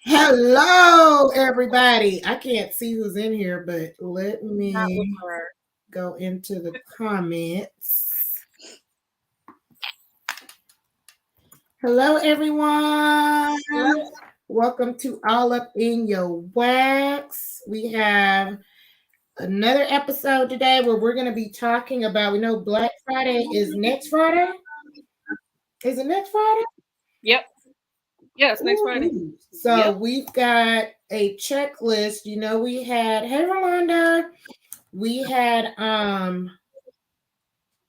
Hello, everybody. I can't see who's in here, but let Not with me her. go into the comments. Hello, everyone. Hello. Welcome to All Up in Your Wax. We have another episode today where we're going to be talking about, we know Black Friday is next Friday. Is it next Friday? Yep. Yes, next Friday. So Yep. we've got a checklist. We had, hey Rolanda, we had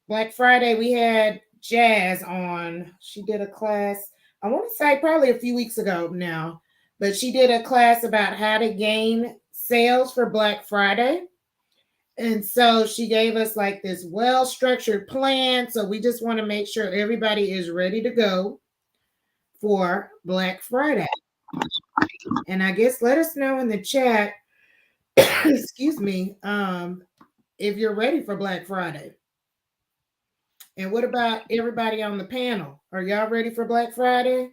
Black Friday, we had Jazz on. She did a class, I want to say probably a few weeks ago now, but she did a class about how to gain sales for Black Friday. And so she gave us like this well-structured plan. So we just want to make sure everybody is ready to go for Black Friday. And I guess let us know in the chat, excuse me, if you're ready for Black Friday. And what about everybody on the panel? Are y'all ready for Black Friday?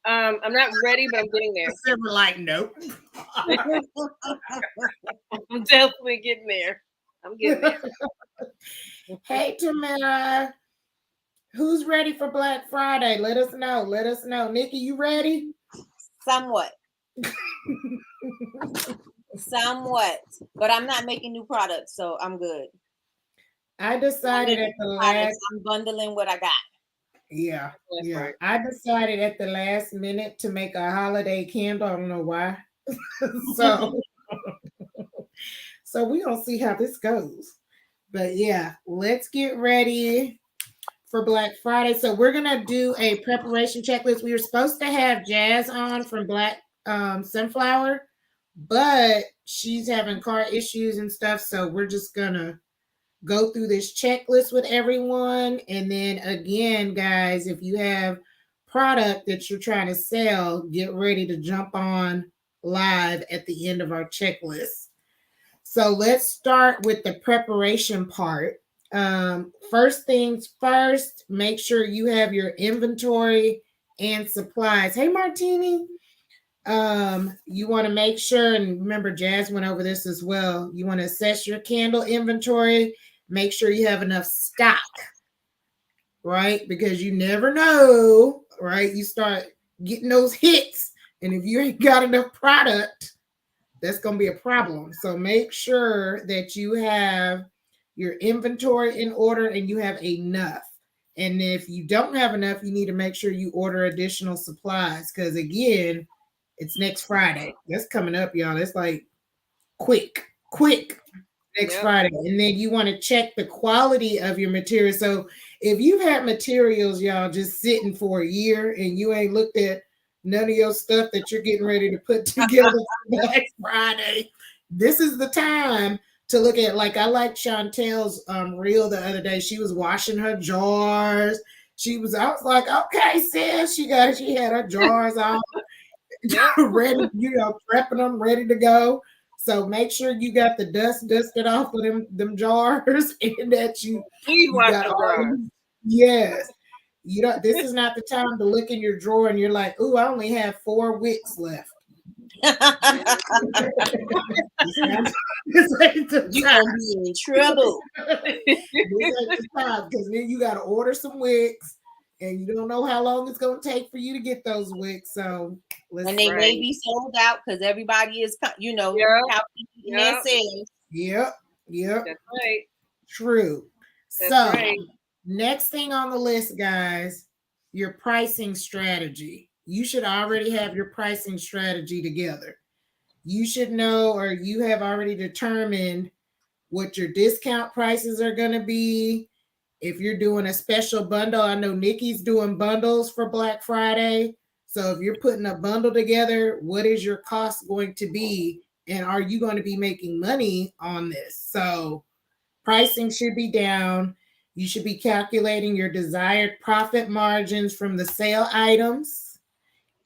I'm not ready, but I'm getting there. We're like, nope. I'm definitely getting there. I'm getting there. Hey, Tamara. Who's ready for Black Friday? Let us know. Let us know. Nikki, you ready? Somewhat. Somewhat. But I'm not making new products, so I'm good. I decided at the last. I'm bundling what I got. Yeah. Right. I decided at the last minute to make a holiday candle. I don't know why. So we're gonna see how this goes. But yeah, let's get ready for Black Friday. So we're gonna do a preparation checklist. We were supposed to have Jazz on from Black Sunflower, but she's having car issues and stuff. So we're just gonna go through this checklist with everyone. And then again, guys, if you have product that you're trying to sell, get ready to jump on live at the end of our checklist. So let's start with the preparation part. First things first, make sure you have your inventory and supplies. Hey, Martini. You want to make sure, and remember, Jazz went over this as well. You want to assess your candle inventory, make sure you have enough stock, right? Because you never know, right? You start getting those hits, and if you ain't got enough product, that's going to be a problem. So make sure that you have your inventory in order and you have enough. And if you don't have enough, you need to make sure you order additional supplies, because again, it's next Friday. That's coming up, y'all. It's like quick next Friday. And then you want to check the quality of your material. So if you've had materials, y'all, just sitting for a year and you ain't looked at none of your stuff that you're getting ready to put together for Black Friday, this is the time to look at. Like, I liked Chantel's reel the other day. She was washing her jars. I was like, okay, sis, she had her jars out. Ready, prepping them, ready to go. So make sure you got the dust dusted off of them jars, and that you got all. Yes, this is not the time to look in your drawer and you're like, "Ooh, I only have 4 wicks left." You're gonna be in trouble. This ain't the time, because then you got to order some wicks. And you don't know how long it's going to take for you to get those wicks. So and they may be sold out because everybody is, their sales. Yep. That's right. True. That's right. Next thing on the list, guys, your pricing strategy. You should already have your pricing strategy together. You should know, or you have already determined what your discount prices are going to be. If you're doing a special bundle, I know Nikki's doing bundles for Black Friday. So if you're putting a bundle together, what is your cost going to be? And are you going to be making money on this? So pricing should be down. You should be calculating your desired profit margins from the sale items.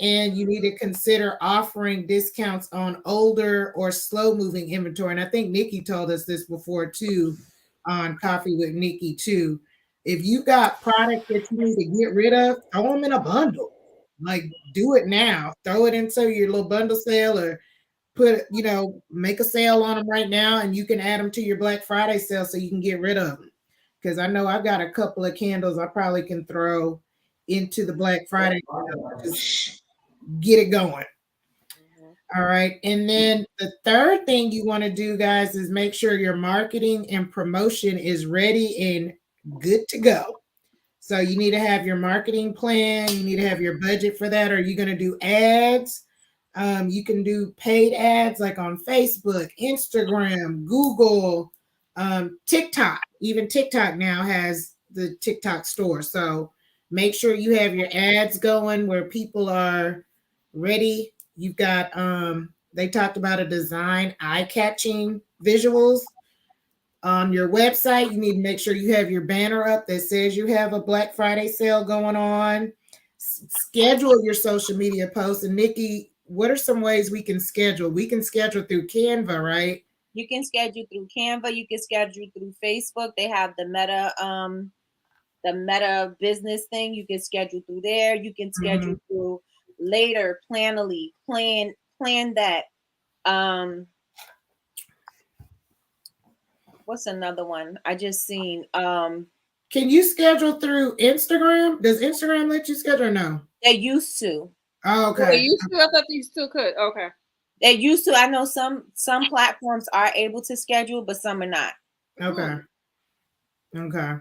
And you need to consider offering discounts on older or slow moving inventory. And I think Nikki told us this before too, on Coffee with Nikki too, If you got products that you need to get rid of, throw them in a bundle. Like do it now. Throw it into your little bundle sale or make a sale on them right now and you can add them to your Black Friday sale so you can get rid of them. Because I know I've got a couple of candles I probably can throw into the Black Friday sale. Just get it going. All right. And then the third thing you want to do, guys, is make sure your marketing and promotion is ready and good to go. So you need to have your marketing plan. You need to have your budget for that. Are you going to do ads? You can do paid ads like on Facebook, Instagram, Google, TikTok. Even TikTok now has the TikTok store. So make sure you have your ads going where people are ready. You've got they talked about a design eye-catching visuals on your website. You need to make sure you have your banner up that says you have a Black Friday sale going on. Schedule your social media posts. And Nikki, what are some ways we can schedule? We can schedule through Canva, right? You can schedule through Canva. You can schedule through Facebook. They have the Meta business thing. You can schedule through there. You can schedule through Later, Planoly, plan that. What's another one I just seen? Can you schedule through Instagram? Does Instagram let you schedule or no? They used to. Oh, okay. They used to. I thought you still could. Okay. They used to. I know some platforms are able to schedule, but some are not. Okay. Okay.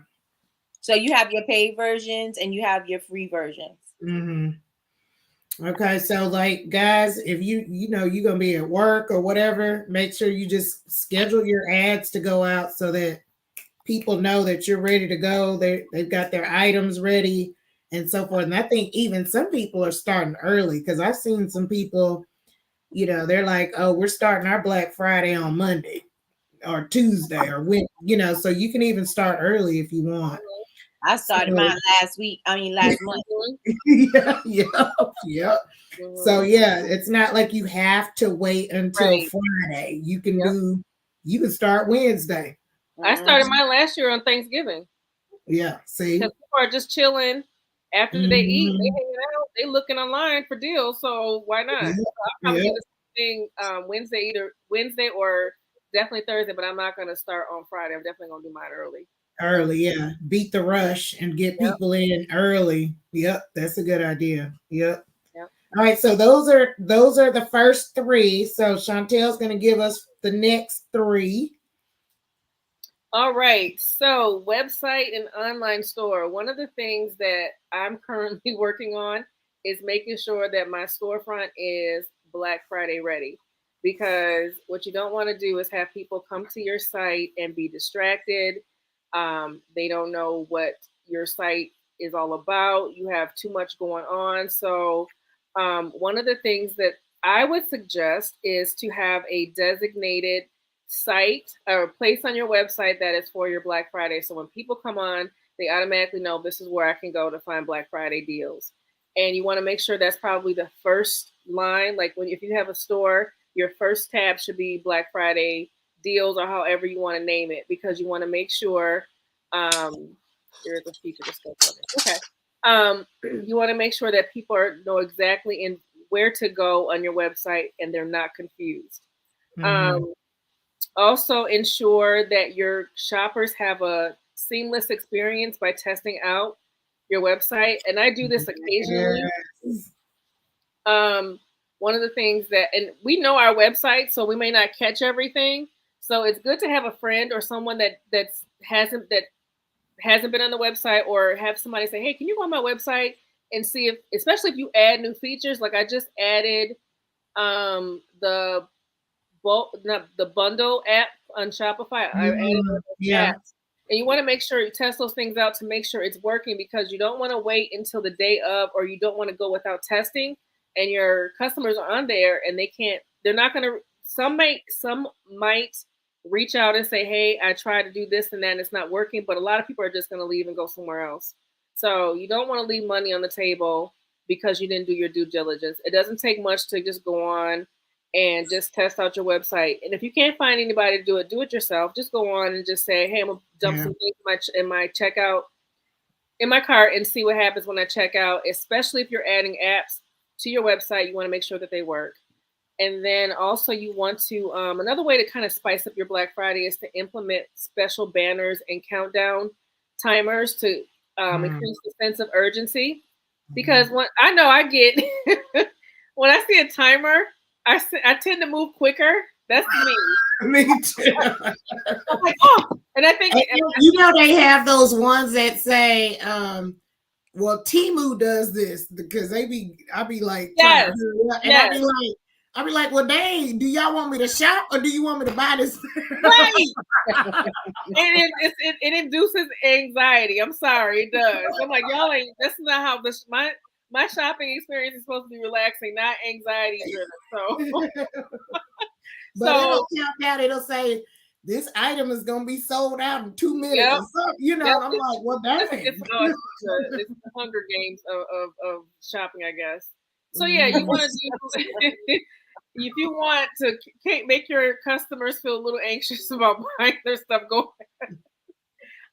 So you have your paid versions and you have your free versions. Okay, so like guys, if you're gonna be at work or whatever, make sure you just schedule your ads to go out so that people know that you're ready to go. They've got their items ready and so forth. And I think even some people are starting early because I've seen some people, they're like, oh, we're starting our Black Friday on Monday or Tuesday or when, so you can even start early if you want. I started mine last month. Yeah. So yeah, it's not like you have to wait until Friday. You can you can start Wednesday. I started mine last year on Thanksgiving. Yeah, see, because people are just chilling after they eat. They hanging out. They looking online for deals. So why not? So I'll probably do the same thing Wednesday, either Wednesday or definitely Thursday. But I'm not going to start on Friday. I'm definitely going to do mine early. Yeah. Beat the rush and get people in early. Yep, that's a good idea. Yep. All right, so those are the first three. So Chantel's going to give us the next three. All right, so website and online store. One of the things that I'm currently working on is making sure that my storefront is Black Friday ready. Because what you don't want to do is have people come to your site and be distracted. They don't know what your site is all about. You have too much going on. So one of the things that I would suggest is to have a designated site or place on your website that is for your Black Friday. So when people come on, they automatically know this is where I can go to find Black Friday deals. And you want to make sure that's probably the first line. Like if you have a store, your first tab should be Black Friday deals or however you want to name it, because you want to make sure there's a feature that's going on. Okay. You want to make sure that people know exactly where to go on your website and they're not confused. Also ensure that your shoppers have a seamless experience by testing out your website. And I do this occasionally. One of the things and we know our website, so we may not catch everything. So it's good to have a friend or someone that hasn't been on the website, or have somebody say, hey, can you go on my website and see especially if you add new features. Like I just added the bundle app on Shopify. I added apps. And you want to make sure you test those things out to make sure it's working, because you don't want to wait until the day of, or you don't want to go without testing, and your customers are on there and they're not going to, some might reach out and say, hey, I tried to do this and that and it's not working, but a lot of people are just going to leave and go somewhere else. So you don't want to leave money on the table because you didn't do your due diligence. It doesn't take much to just go on and just test out your website. And if you can't find anybody to do it yourself. Just go on and just say, hey, I'm going to dump some things in my checkout. in my cart and see what happens when I check out, especially if you're adding apps to your website. You want to make sure that they work. And then also you want to, another way to kind of spice up your Black Friday is to implement special banners and countdown timers to increase the sense of urgency. Because when I know I get, when I see a timer, I tend to move quicker. That's me. Me too. I'm like, oh, and I think you know they have those ones that say, well, Temu does this because I be like, yes, and yes. I be like, well, dang, do y'all want me to shop or do you want me to buy this? Right. it induces anxiety. I'm sorry, it does. I'm like, y'all ain't. That's not how this my shopping experience is supposed to be relaxing, not anxiety driven. So, but it'll count down. It'll say this item is gonna be sold out in 2 minutes. Yep. Or something, you know. Yep. And I'm like, well, dang. It's the Hunger Games of shopping, I guess. So yeah, you want to do. If you want to make your customers feel a little anxious about buying their stuff, go ahead.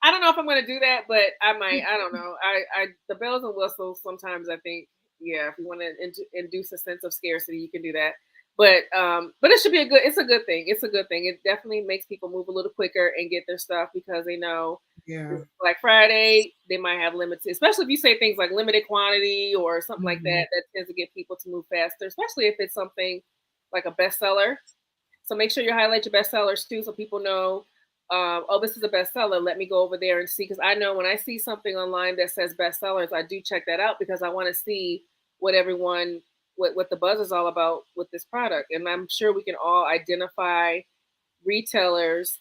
I don't know if I'm going to do that, but I might. I don't know. I the bells and whistles. Sometimes I think, yeah, if you want to induce a sense of scarcity, you can do that. But it should be it's a good thing. It's a good thing. It definitely makes people move a little quicker and get their stuff because they know. Yeah. Black Friday, they might have limited, especially if you say things like limited quantity or something like that. That tends to get people to move faster, especially if it's something like a bestseller. So make sure you highlight your bestsellers too, so people know, oh, this is a bestseller. Let me go over there and see. Because I know when I see something online that says bestsellers, I do check that out because I want to see what what the buzz is all about with this product. And I'm sure we can all identify retailers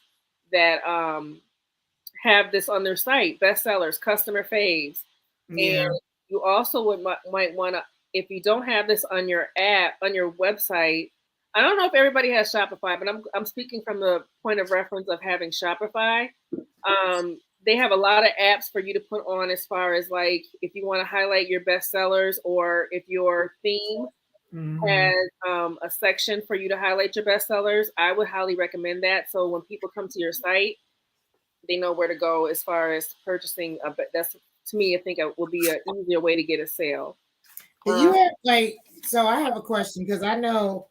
that have this on their site: bestsellers, customer faves. Yeah. And you also might want to, if you don't have this on your app, on your website. I don't know if everybody has Shopify, but I'm speaking from the point of reference of having Shopify. They have a lot of apps for you to put on as far as like if you want to highlight your bestsellers or if your theme has a section for you to highlight your bestsellers. I would highly recommend that. So when people come to your site, they know where to go as far as purchasing. That's, to me, I think it will be an easier way to get a sale. You have so I have a question because I know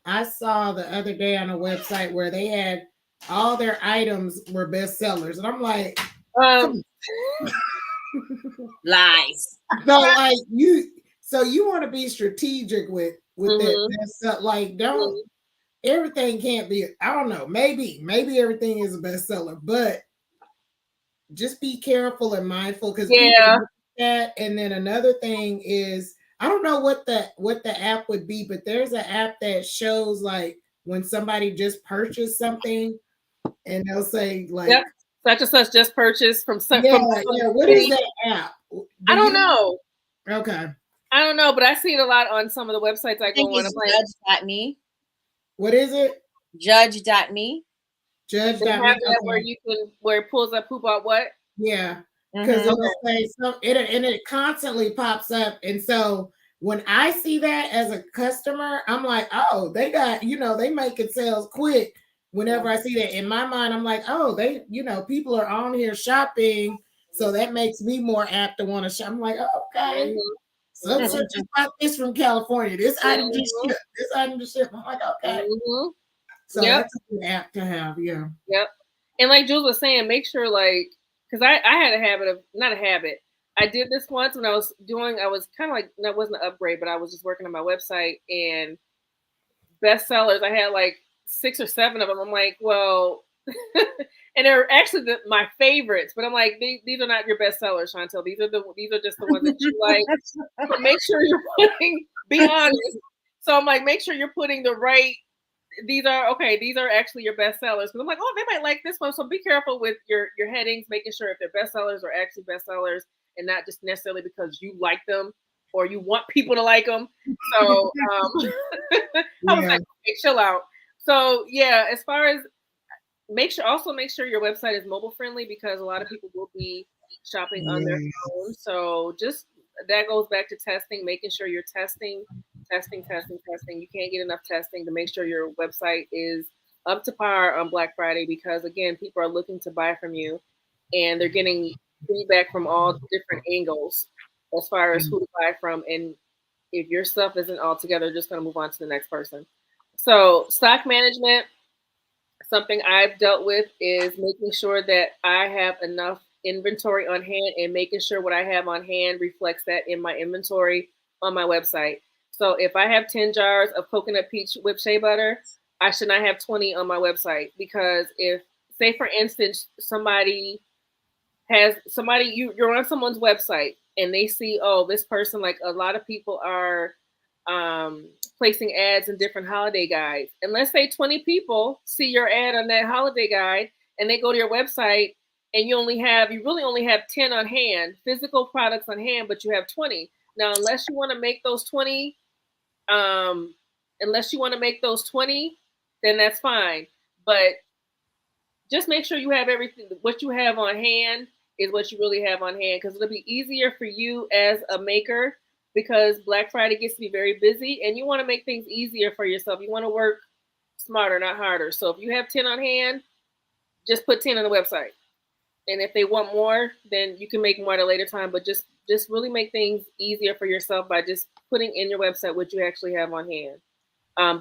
I saw the other day on a website where they had all their items were bestsellers, and I'm like, lies. So like you want to be strategic with that. Like don't everything can't be. I don't know. Maybe everything is a bestseller, but just be careful and mindful because that. And then another thing is, I don't know what the app would be, but there's an app that shows like when somebody just purchased something, and they'll say like such and such just purchased from some. What is that app? I don't know. Okay. I don't know, but I see it a lot on some of the websites I go on. Judge.me. What is it? Judge.me. Judge.me. Where it pulls up who bought what? Yeah. Because it'll say it constantly pops up. And so when I see that as a customer, I'm like, oh, they got, they making sales quick. Whenever I see that in my mind, I'm like, oh, they, people are on here shopping. So that makes me more apt to want to shop. I'm like, oh, okay. So just bought this from California. This item just shipped. This item just shipped. I'm like, okay. So that's a good app to have. Yeah. Yep. And like Jules was saying, make sure because I had a habit of, not a habit. I did this once when I was kind of like, that wasn't an upgrade, but I was just working on my website and bestsellers. I had like 6 or 7 of them. I'm like, well, and they're actually my favorites, but I'm like, these are not your bestsellers, Chantel. These are just the ones that you like. So make sure you're be honest. So I'm like, make sure you're putting the right. These are actually your bestsellers. Because I'm like, oh, they might like this one. So be careful with your headings, making sure if they're bestsellers are actually bestsellers and not just necessarily because you like them or you want people to like them. So I was like, okay, chill out. So yeah, as far as make sure your website is mobile friendly because a lot of people will be shopping on their phone. So just that goes back to testing, making sure you're testing. You can't get enough testing to make sure your website is up to par on Black Friday because again, people are looking to buy from you and they're getting feedback from all different angles as far as who to buy from. And if your stuff isn't all together, just going to move on to the next person. So stock management, something I've dealt with is making sure that I have enough inventory on hand and making sure what I have on hand reflects that in my inventory on my website. So if I have 10 jars of coconut peach whipped shea butter, I should not have 20 on my website, because if, say for instance, you're on someone's website and they see, oh, this person, like a lot of people are placing ads in different holiday guides. And let's say 20 people see your ad on that holiday guide and they go to your website and you really only have 10 on hand, physical products on hand, but you have 20. Now, unless you want to make those 20, then that's fine. But just make sure you have everything. What you have on hand is what you really have on hand, because it'll be easier for you as a maker, because Black Friday gets to be very busy and you want to make things easier for yourself. You want to work smarter, not harder. So if you have 10 on hand, just put 10 on the website. And if they want more, then you can make more at a later time. But just really make things easier for yourself by just putting in your website what you actually have on hand.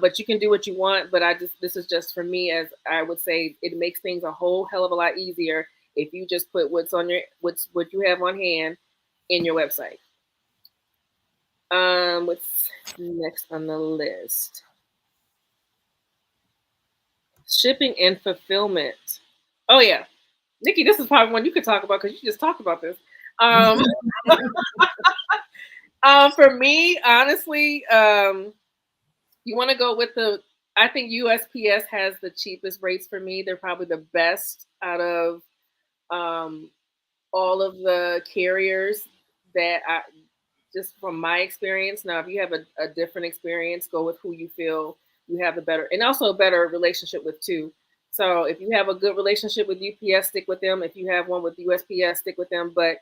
But you can do what you want. But this is just for me, as I would say, it makes things a whole hell of a lot easier if you just put what you have on hand in your website. What's next on the list? Shipping and fulfillment. Oh yeah, Nikki, this is probably one you could talk about, because you just talked about this. For me, honestly, you want to go with I think USPS has the cheapest rates for me. They're probably the best out of all of the carriers just from my experience. Now, if you have a different experience, go with who you feel you have and also a better relationship with too. So if you have a good relationship with UPS, stick with them. If you have one with USPS, stick with them. But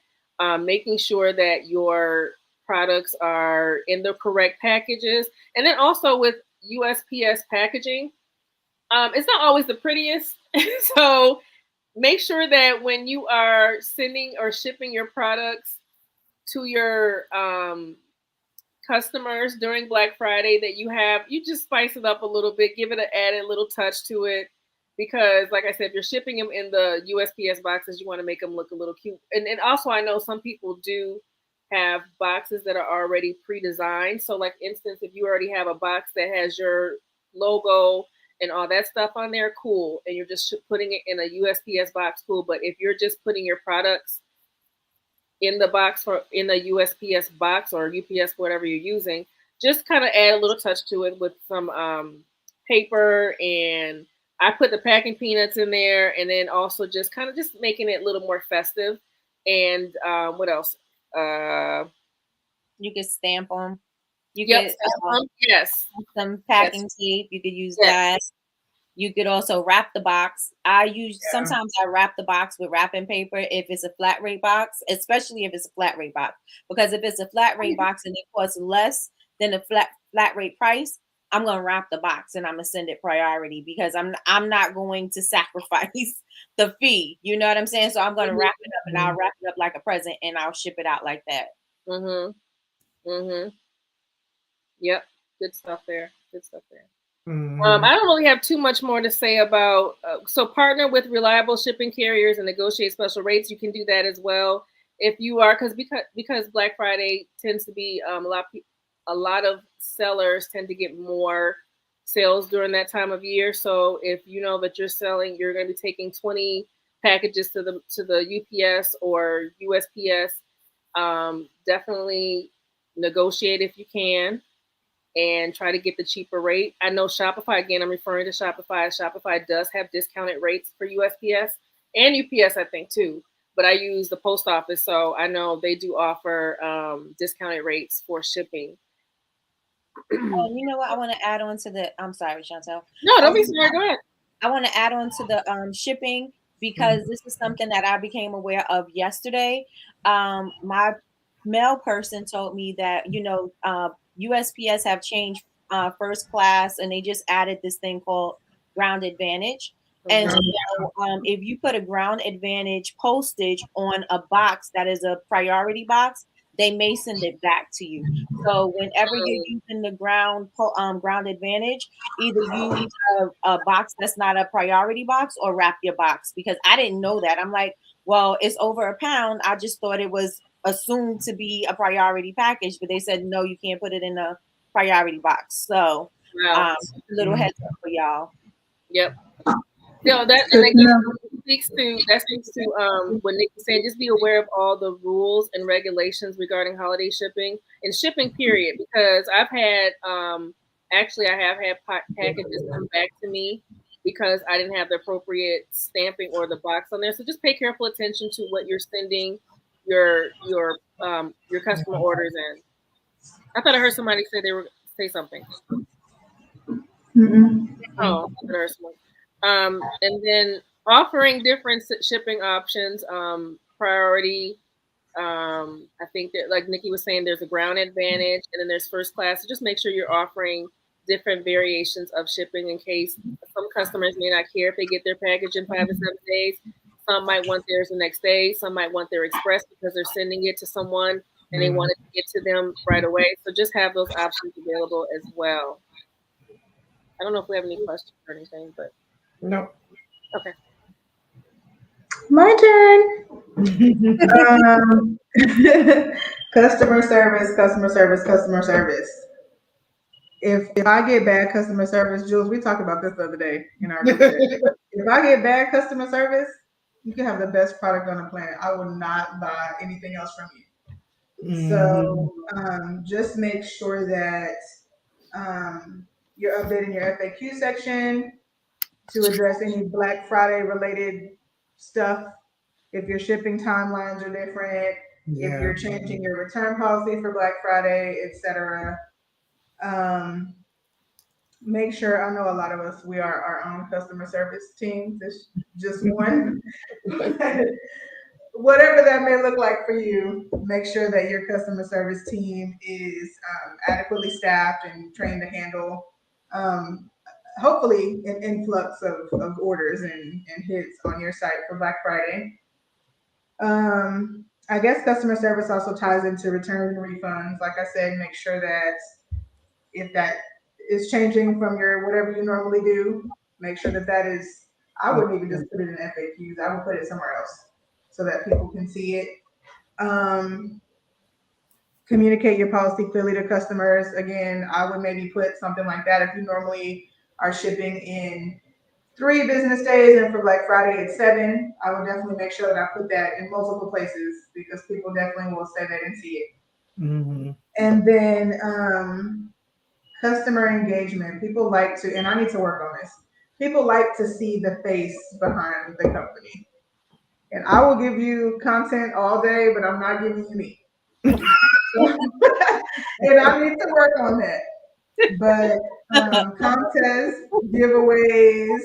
making sure that your products are in the correct packages. And then also with USPS packaging, it's not always the prettiest. So make sure that when you are sending or shipping your products to your customers during Black Friday, that you just spice it up a little bit, give it an added little touch to it. Because like I said, if you're shipping them in the USPS boxes, you want to make them look a little cute. And also, I know some people do have boxes that are already pre-designed. So like instance, if you already have a box that has your logo and all that stuff on there, cool. And you're just putting it in a USPS box, cool. But if you're just putting your products in the box or in the USPS box or UPS, whatever you're using, just kind of add a little touch to it with some paper, and I put the packing peanuts in there, and then also just kind of just making it a little more festive. And what else? You can stamp them. You Yep, could yes. Some packing tape. You could use that. You could also wrap the box. Sometimes I wrap the box with wrapping paper if it's a flat rate box, especially if it's a flat rate box. Because if it's a flat rate box and it costs less than the flat rate price, I'm gonna wrap the box and I'm gonna send it priority, because I'm not going to sacrifice the fee. You know what I'm saying? So I'm gonna wrap it up, and I'll wrap it up like a present, and I'll ship it out like that. Yep. Good stuff there. I don't really have too much more to say about. So partner with reliable shipping carriers and negotiate special rates. You can do that as well if you are, because Black Friday tends to be a lot of sellers tend to get more sales during that time of year. So if you know that you're going to be taking 20 packages to the UPS or USPS, definitely negotiate if you can and try to get the cheaper rate. I know Shopify, again, I'm referring to Shopify. Shopify does have discounted rates for USPS and UPS, I think, too. But I use the post office, so I know they do offer discounted rates for shipping. You know what? I want to add on to the. I'm sorry, Chantel. No, don't be sorry. Go ahead. I want to add on to the shipping, because this is something that I became aware of yesterday. My mail person told me that USPS have changed first class, and they just added this thing called Ground Advantage. And so if you put a ground advantage postage on a box that is a priority box, they may send it back to you. So whenever you're using the ground advantage, either use a box that's not a priority box or wrap your box, because I didn't know that. I'm like, well, it's over £1. I just thought it was assumed to be a priority package, but they said no, you can't put it in a priority box. So little heads up for y'all. Yep. No, that speaks to what Nick was saying. Just be aware of all the rules and regulations regarding holiday shipping and shipping period, because I've had actually I have had packages come back to me because I didn't have the appropriate stamping or the box on there. So just pay careful attention to what you're sending your customer orders in. I thought I heard somebody say they were say something. Oh, I heard someone. And then offering different shipping options, priority. I think that, like Nikki was saying, there's a ground advantage, and then there's first class. So just make sure you're offering different variations of shipping in case some customers may not care if they get their package in 5 to 7 days. Some might want theirs the next day. Some might want their express because they're sending it to someone and they want it to get to them right away. So just have those options available as well. I don't know if we have any questions or anything, but no. Okay. My turn. Customer service. If I get bad customer service, Jules, we talked about this the other day in our group chat. If I get bad customer service, you can have the best product on the planet. I will not buy anything else from you. So just make sure that you're updating your FAQ section to address any Black Friday related stuff. If your shipping timelines are different, if you're changing your return policy for Black Friday, etc. Make sure, I know a lot of us, we are our own customer service team. There's just one. Whatever that may look like for you, make sure that your customer service team is adequately staffed and trained to handle hopefully an influx of orders and hits on your site for Black Friday. I guess customer service also ties into returns and refunds. Like I said, make sure that if that is changing from your whatever you normally do, make sure that is, I wouldn't even just put it in FAQs. I would put it somewhere else so that people can see it. Communicate your policy clearly to customers. Again, I would maybe put something like that. If you normally are shipping in 3 business days and for Black Friday it's 7, I would definitely make sure that I put that in multiple places because people definitely will say they didn't see it. And then customer engagement. People like to, and I need to work on this, people like to see the face behind the company. And I will give you content all day, but I'm not giving you me. And I need to work on that. But contests, giveaways,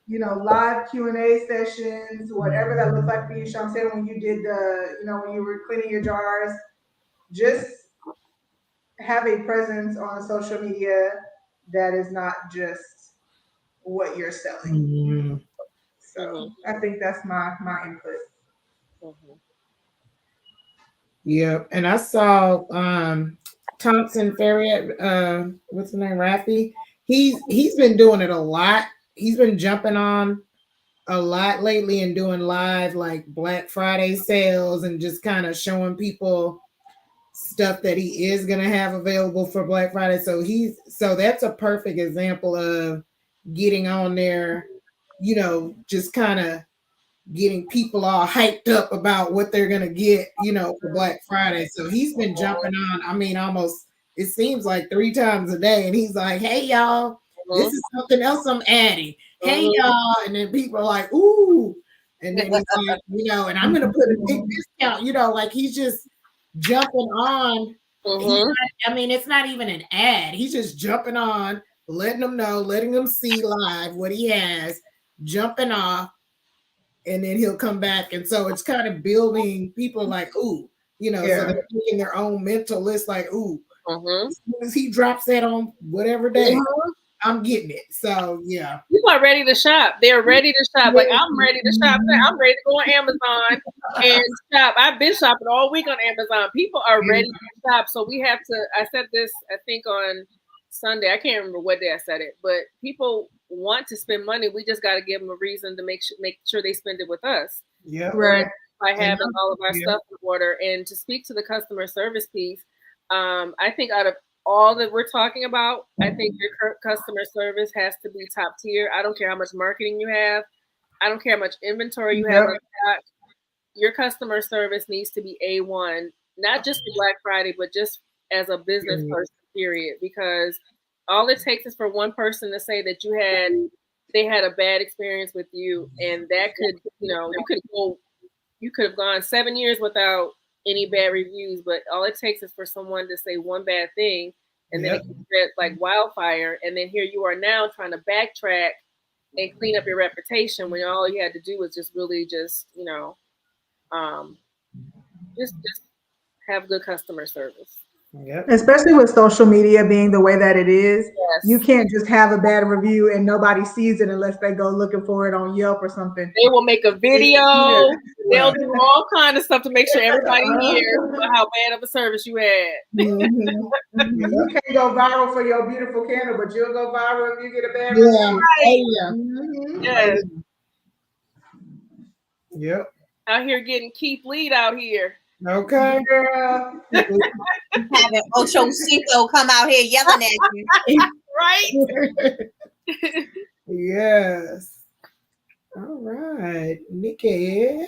live Q&A sessions, whatever that looks like for you, Shantae, when you did when you were cleaning your jars, just have a presence on social media that is not just what you're selling. So I think that's my input. Yeah, and I saw Thompson Ferriet, what's his name, Rafi. He's been doing it a lot. He's been jumping on a lot lately and doing live like Black Friday sales and just kind of showing people stuff that he is gonna have available for Black Friday. So that's a perfect example of getting on there, just kind of getting people all hyped up about what they're gonna get, for Black Friday. So he's been jumping on, almost, it seems like 3 times a day, and he's like, hey y'all, this is something else I'm adding. Hey y'all, and then people are like, ooh, and then he's like, and I'm gonna put a big discount, like he's just jumping on. It's not even an ad. He's just jumping on, letting them know, letting them see live what he has, jumping off, and then he'll come back. And so it's kind of building people like, ooh, so they're making their own mental list, like, ooh, as soon as he drops that on whatever day, I'm getting it. So yeah. People are ready to shop. They're ready to shop. Like I'm ready to shop. I'm ready to go on Amazon and shop. I've been shopping all week on Amazon. People are ready to shop. So we have to, I said this, I think on Sunday. I can't remember what day I said it, but people want to spend money. We just got to give them a reason to make sure they spend it with us. Yeah. Right. By having all of our stuff in order. And to speak to the customer service piece, I think out of all that we're talking about, I think your customer service has to be top tier. I don't care how much marketing you have. I don't care how much inventory you have on stock. Your customer service needs to be A1, not just for Black Friday, but just as a business person, period. Because all it takes is for one person to say that they had a bad experience with you, and that could, you could have gone 7 years without any bad reviews, but all it takes is for someone to say one bad thing, and then it can spread like wildfire. And then here you are now trying to backtrack and clean up your reputation when all you had to do was just really just have good customer service. Yep. Especially with social media being the way that it is, Yes. you can't just have a bad review and nobody sees it unless they go looking for it on Yelp or something. They will make a video. They'll do all kind of stuff to make sure everybody hears about how bad of a service you had. You can't go viral for your beautiful candle, but you'll go viral if you get a bad review. Right. Yes. Yep. Out here getting Keith Lead out here. Okay. Girl. Having Ocho Cinco come out here yelling at you. Right? Yes. All right. Nikki.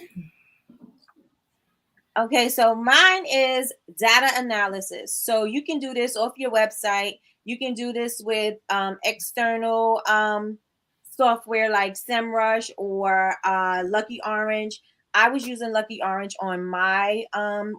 Okay, so mine is data analysis. So you can do this off your website. You can do this with external software like SEMrush or Lucky Orange. I was using Lucky Orange on my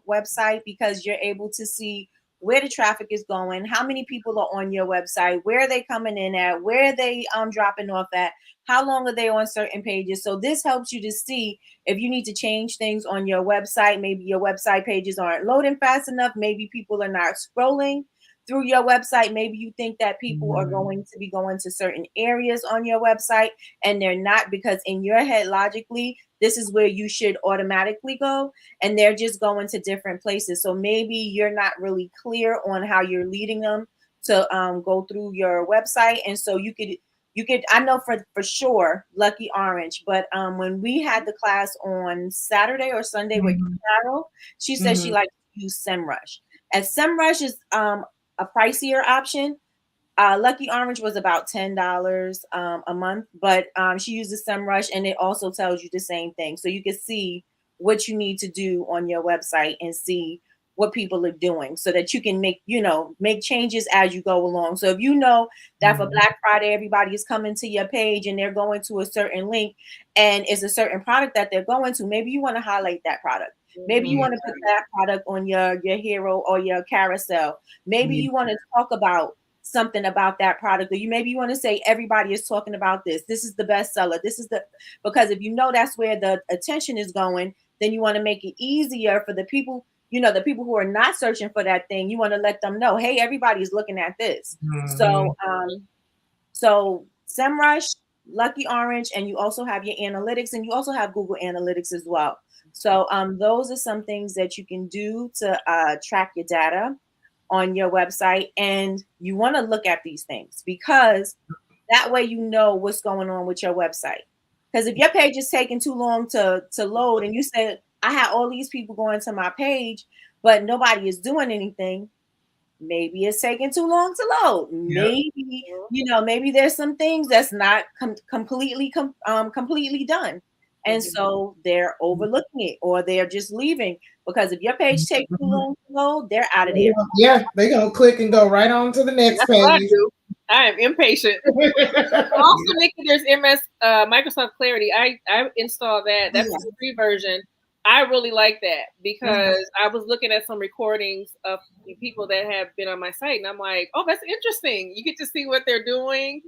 website because you're able to see where the traffic is going, how many people are on your website, where are they coming in at, where are they dropping off at, how long are they on certain pages. So this helps you to see if you need to change things on your website. Maybe your website pages aren't loading fast enough. Maybe people are not scrolling through your website. Maybe you think that people are going to be going to certain areas on your website and they're not, because in your head, logically, this is where you should automatically go, and they're just going to different places. So maybe you're not really clear on how you're leading them to go through your website. And so you could, I know for sure, Lucky Orange, but when we had the class on Saturday or Sunday with Carol, she said she liked to use SEMrush. As SEMrush is a pricier option, Lucky Orange was about $10 a month, but she uses SEMrush, and it also tells you the same thing. So you can see what you need to do on your website and see what people are doing so that you can make changes as you go along. So if you know that for Black Friday, everybody is coming to your page and they're going to a certain link and it's a certain product that they're going to, maybe you want to highlight that product. Maybe you want to put that product on your hero or your carousel. Maybe you want to talk about something about that product, or maybe you want to say everybody is talking about this. This is the best seller. Because if you know that's where the attention is going, then you want to make it easier for the people, the people who are not searching for that thing. You want to let them know, hey, everybody's looking at this. So SEMrush, Lucky Orange, and you also have your analytics, and you also have Google Analytics as well. So those are some things that you can do to track your data on your website, and you want to look at these things because that way you know what's going on with your website. Because if your page is taking too long to load and you say, I had all these people going to my page, but nobody is doing anything, maybe it's taking too long to load. Maybe, maybe there's some things that's not completely done. And so they're overlooking it, or they're just leaving, because if your page takes too long to load, they're out of there. Yeah, they're going to click and go right on to the next page. What I do. I am impatient. Also, Nikki, there's Microsoft Clarity. I installed that. That's the free version. I really like that because I was looking at some recordings of people that have been on my site, and I'm like, oh, that's interesting. You get to see what they're doing,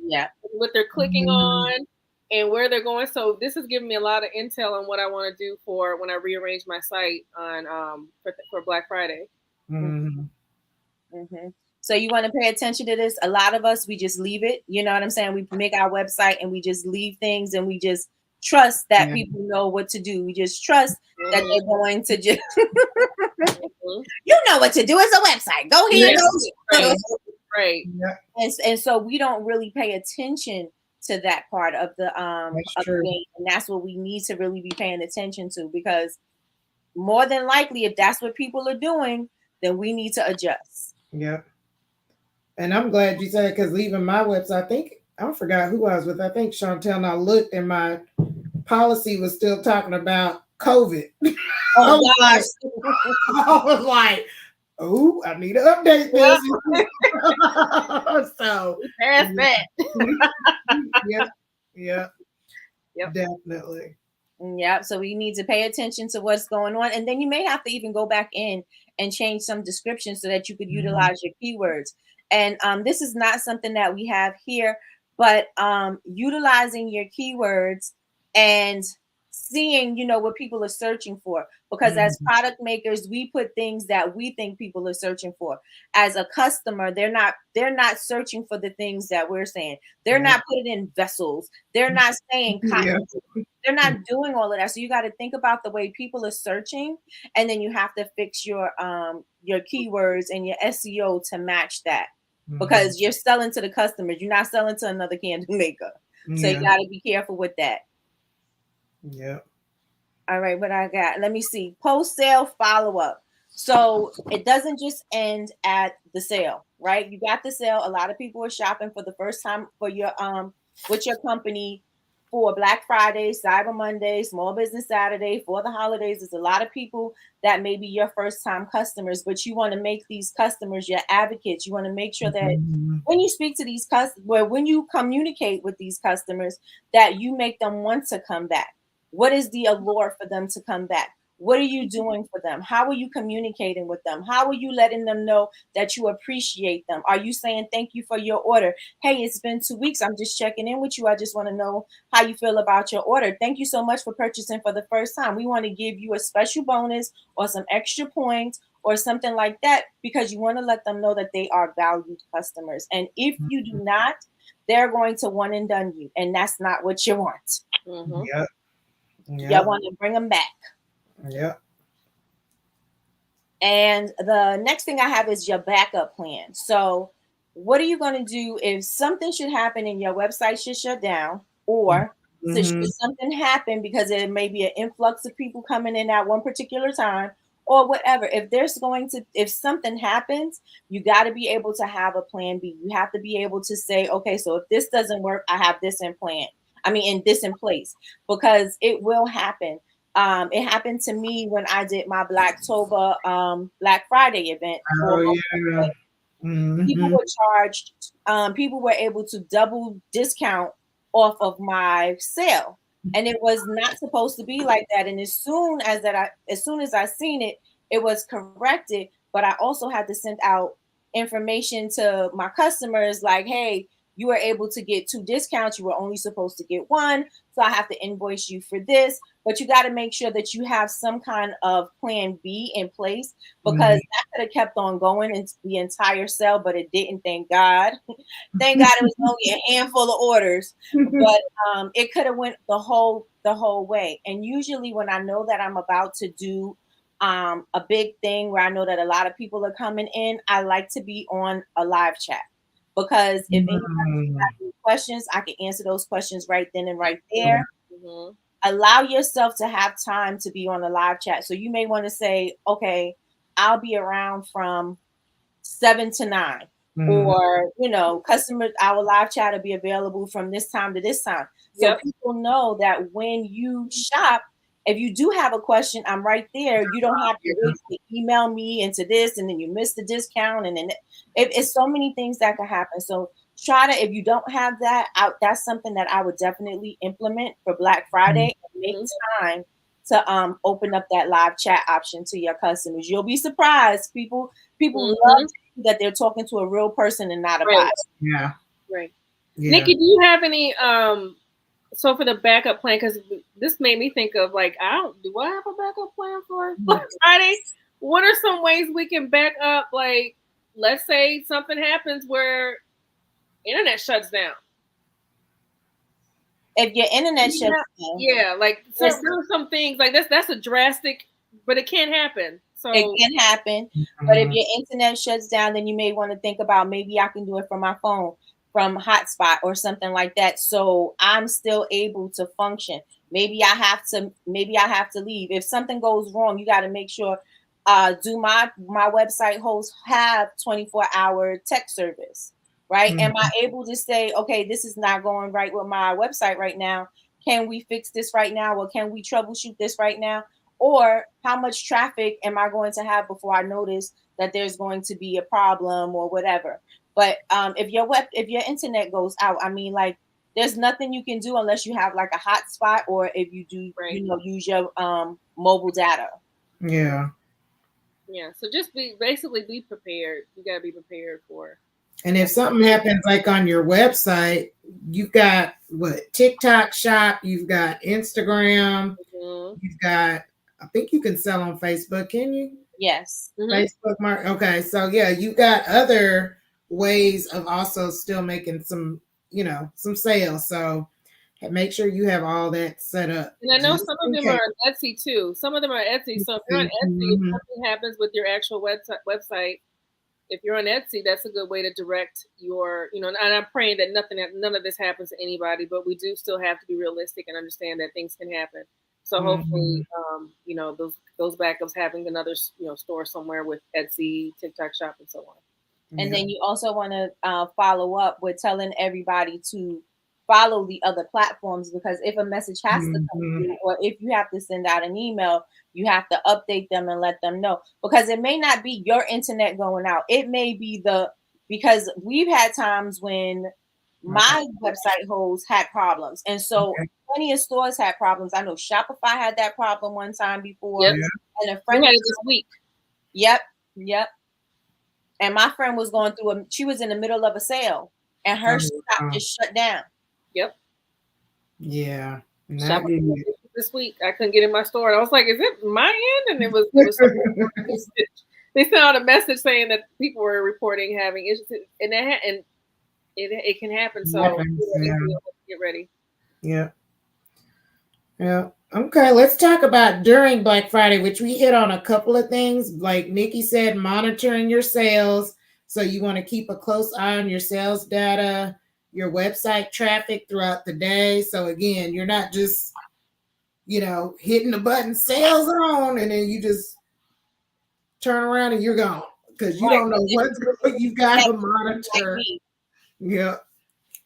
what they're clicking on, and where they're going. So this is giving me a lot of intel on what I want to do for when I rearrange my site on for Black Friday. So you want to pay attention to this. A lot of us, we just leave it. You know what I'm saying? We make our website and we just leave things and we just trust that people know what to do. We just trust that they're going to just, you know what to do. It's a website. Go here. Right. And so we don't really pay attention to that part of the game. And that's what we need to really be paying attention to, because more than likely, if that's what people are doing, then we need to adjust. Yep. And I'm glad you said it, because leaving my website, I forgot who I was with. I think Chantel, and I looked and my policy was still talking about COVID. Oh gosh. I was like, oh, I need to update this. So past that. Yeah, definitely. Yeah, so we need to pay attention to what's going on. And then you may have to even go back in and change some descriptions so that you could utilize your keywords. And this is not something that we have here, but utilizing your keywords and seeing, what people are searching for. Because as product makers, we put things that we think people are searching for. As a customer, they're not searching for the things that we're saying. They're not putting in vessels. They're not saying cotton. They're not doing all of that. So you got to think about the way people are searching, and then you have to fix your keywords and your SEO to match that, because you're selling to the customers. You're not selling to another candle maker. So you got to be careful with that. Yeah. All right, what I got? Let me see. Post-sale follow-up. So it doesn't just end at the sale, right? You got the sale. A lot of people are shopping for the first time for your with your company for Black Friday, Cyber Monday, Small Business Saturday, for the holidays. There's a lot of people that may be your first time customers, but you want to make these customers your advocates. You want to make sure that when you speak to these customers, when you communicate with these customers, that you make them want to come back. What is the allure for them to come back? What are you doing for them? How are you communicating with them? How are you letting them know that you appreciate them? Are you saying thank you for your order? Hey, it's been 2 weeks. I'm just checking in with you. I just want to know how you feel about your order. Thank you so much for purchasing for the first time. We want to give you a special bonus or some extra points or something like that, because you want to let them know that they are valued customers. And if you do not, they're going to one and done you. And that's not what you want. Yep. Y'all want to bring them back. Yeah. And the next thing I have is your backup plan. So what are you going to do if something should happen and your website should shut down, or should something happen because there may be an influx of people coming in at one particular time, or whatever? If something happens, you got to be able to have a plan B. You have to be able to say, okay, so if this doesn't work, I have this in place, because it will happen. It happened to me when I did my Black Friday event. People were charged. People were able to double discount off of my sale, and it was not supposed to be like that. And as soon as I seen it, it was corrected. But I also had to send out information to my customers like, hey, you were able to get 2 discounts. You were only supposed to get 1. So I have to invoice you for this. But you got to make sure that you have some kind of plan B in place, because that could have kept on going into the entire sale, but it didn't. Thank God. Thank God it was only a handful of orders, but it could have went the whole way. And usually when I know that I'm about to do a big thing where I know that a lot of people are coming in, I like to be on a live chat. Because if anybody has any questions, I can answer those questions right then and right there. Allow yourself to have time to be on a live chat. So you may want to say, okay, I'll be around from 7 to 9. Or, customers, our live chat will be available from this time to this time. So people know that when you shop, if you do have a question, I'm right there. You don't have to wait to email me into this, and then you miss the discount. And then it's so many things that could happen. So try to, if you don't have that, that's something that I would definitely implement for Black Friday. And make time to open up that live chat option to your customers. You'll be surprised. People love that they're talking to a real person and not a bot. Yeah. Right. Yeah. Nikki, do you have any so for the backup plan, because this made me think of like, do I have a backup plan for Black Friday? What are some ways we can back up like let's say something happens where internet shuts down. If your internet shuts down, yeah, like so there are some things like that's a drastic, but it can happen. So it can happen. But if your internet shuts down, then you may want to think about maybe I can do it from my phone, from hotspot or something like that. So I'm still able to function. Maybe I have to leave. If something goes wrong, you got to make sure do my website hosts have 24-hour tech service, right? Am I able to say, okay, this is not going right with my website right now? Can we fix this right now? Or can we troubleshoot this right now? Or how much traffic am I going to have before I notice that there's going to be a problem or whatever? But if your internet goes out, I mean, like, there's nothing you can do unless you have like a hotspot, or if you do, use your mobile data. Yeah. Yeah. So just be prepared. You gotta be prepared for. And if something happens like on your website, you've got what, TikTok shop, you've got Instagram, you've got, I think you can sell on Facebook, can you? Yes. Facebook mark. Okay. So yeah, you got other ways of also still making some, some sales. So make sure you have all that set up. And I know some of them are on Etsy too. Some of them are Etsy. So if you're on Etsy, if something happens with your actual website, if you're on Etsy, that's a good way to direct your, and I'm praying that none of this happens to anybody, but we do still have to be realistic and understand that things can happen. So hopefully, those backups, having another, store somewhere with Etsy, TikTok shop, and so on. And then you also want to follow up with telling everybody to follow the other platforms, because if a message has to come through, or if you have to send out an email, you have to update them and let them know, because it may not be your internet going out. It may be because we've had times when my website hosts had problems. And so plenty of stores had problems. I know Shopify had that problem one time before. Yep. And a friend had it this week. Yep. And my friend was going through she was in the middle of a sale and her shop just shut down. Yep. Yeah. This week I couldn't get in my store. And I was like, is it my end? And it was they sent out a message saying that people were reporting having issues, and it can happen. So get ready. Yeah. Yeah. Okay, let's talk about during Black Friday, which we hit on a couple of things. Like Nikki said, monitoring your sales. So you want to keep a close eye on your sales data, your website traffic throughout the day. So again, you're not just, hitting the button, sales on, and then you just turn around and you're gone, because you don't know what's going. You've got to monitor. Yeah.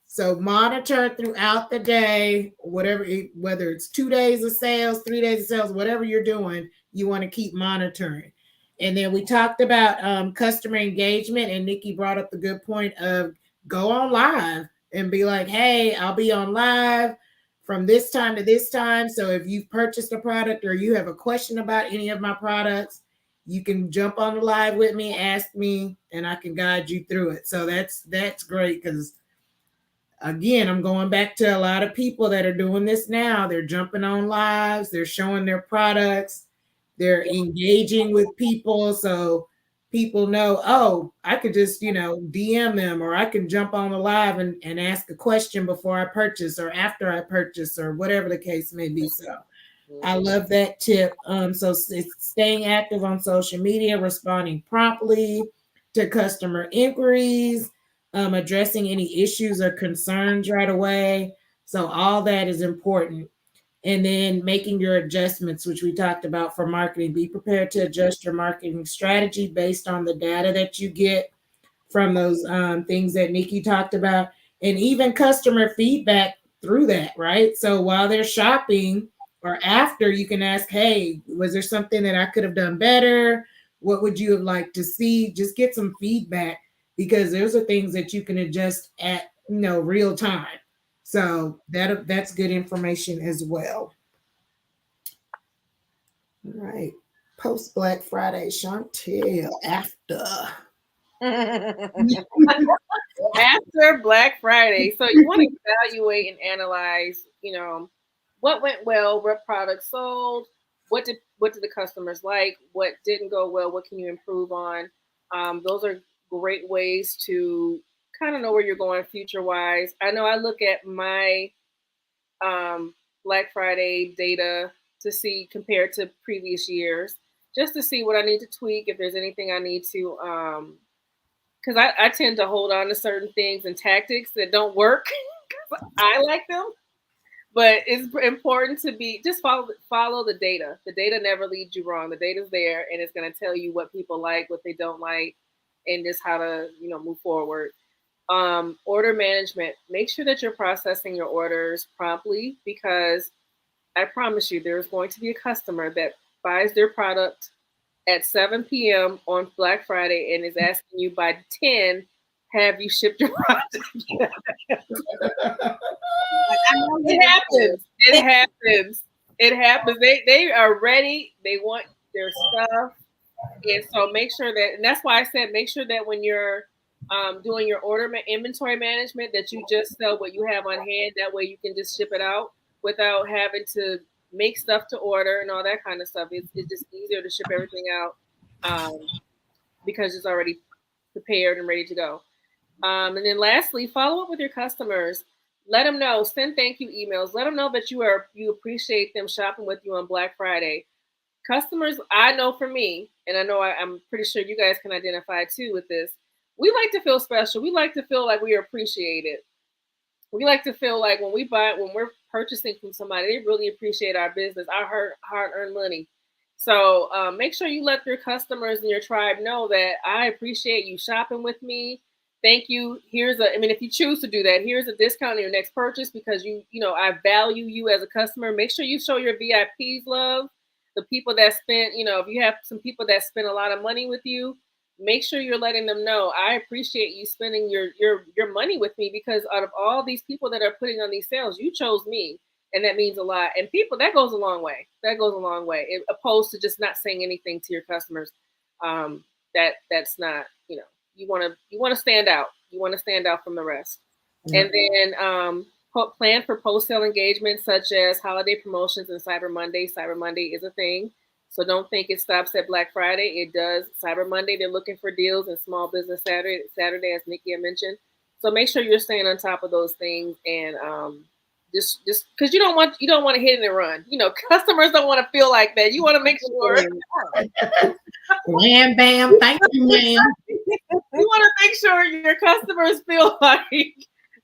So monitor throughout the day, whether it's 2 days of sales, 3 days of sales, whatever you're doing, you want to keep monitoring. And then we talked about customer engagement, and Nikki brought up the good point of go on live and be like, hey, I'll be on live from this time to this time. So if you've purchased a product or you have a question about any of my products, you can jump on the live with me, ask me, and I can guide you through it. So that's great, because again, I'm going back to a lot of people that are doing this now. They're jumping on lives. They're showing their products. They're engaging with people. So people know, oh, I could just, DM them, or I can jump on the live and ask a question before I purchase or after I purchase, or whatever the case may be. So I love that tip. So it's staying active on social media, responding promptly to customer inquiries, addressing any issues or concerns right away. So all that is important. And then making your adjustments, which we talked about for marketing. Be prepared to adjust your marketing strategy based on the data that you get from those things that Nikki talked about, and even customer feedback through that, right? So while they're shopping or after, you can ask, hey, was there something that I could have done better? What would you have liked to see? Just get some feedback, because those are things that you can adjust at real time. So that's good information as well. All right. Post Black Friday, Chantel, after Black Friday. So you want to evaluate and analyze, what went well, what products sold, what did the customers like, what didn't go well, what can you improve on? Those are great ways to kind of know where you're going future wise. I know I look at my Black Friday data to see compared to previous years, just to see what I need to tweak, if there's anything I need to, because I tend to hold on to certain things and tactics that don't work. I like them, but it's important to be just follow the data. The data never leads you wrong. The data's there, and it's going to tell you what people like, what they don't like, and just how to move forward. Order management. Make sure that you're processing your orders promptly, because I promise you there's going to be a customer that buys their product at 7 p.m. on Black Friday and is asking you by 10, have you shipped your product? It happens. It happens. It happens. They are ready. They want their stuff. And so make sure that, and that's why I said, make sure that when you're doing your inventory management, that you just sell what you have on hand. That way you can just ship it out without having to make stuff to order and all that kind of stuff. It's just easier to ship everything out because it's already prepared and ready to go. And then lastly, follow up with your customers. Let them know. Send thank you emails. Let them know that you appreciate them shopping with you on Black Friday. Customers, I know for me, and I know I'm pretty sure you guys can identify too with this. We like to feel special. We like to feel like we are appreciated. We like to feel like when we're purchasing from somebody, they really appreciate our business, our hard-earned money. So make sure you let your customers and your tribe know that I appreciate you shopping with me. Thank you. If you choose to do that, here's a discount on your next purchase because I value you as a customer. Make sure you show your VIPs love. The people that spend, if you have some people that spend a lot of money with you, make sure you're letting them know, I appreciate you spending your money with me, because out of all these people that are putting on these sales, you chose me. And that means a lot. And people, that goes a long way. That goes a long way. Opposed to just not saying anything to your customers. That's not, you want to stand out. You want to stand out from the rest. Mm-hmm. And then plan for post-sale engagements such as holiday promotions and Cyber Monday. Cyber Monday is a thing. So don't think it stops at Black Friday. It does. Cyber Monday, they're looking for deals, and Small Business Saturday, as Nikki had mentioned. So make sure you're staying on top of those things, and just because you don't want to hit it and run. Customers don't want to feel like that. You want to make sure. Wham, bam, thank you, ma'am. You want to make sure your customers feel like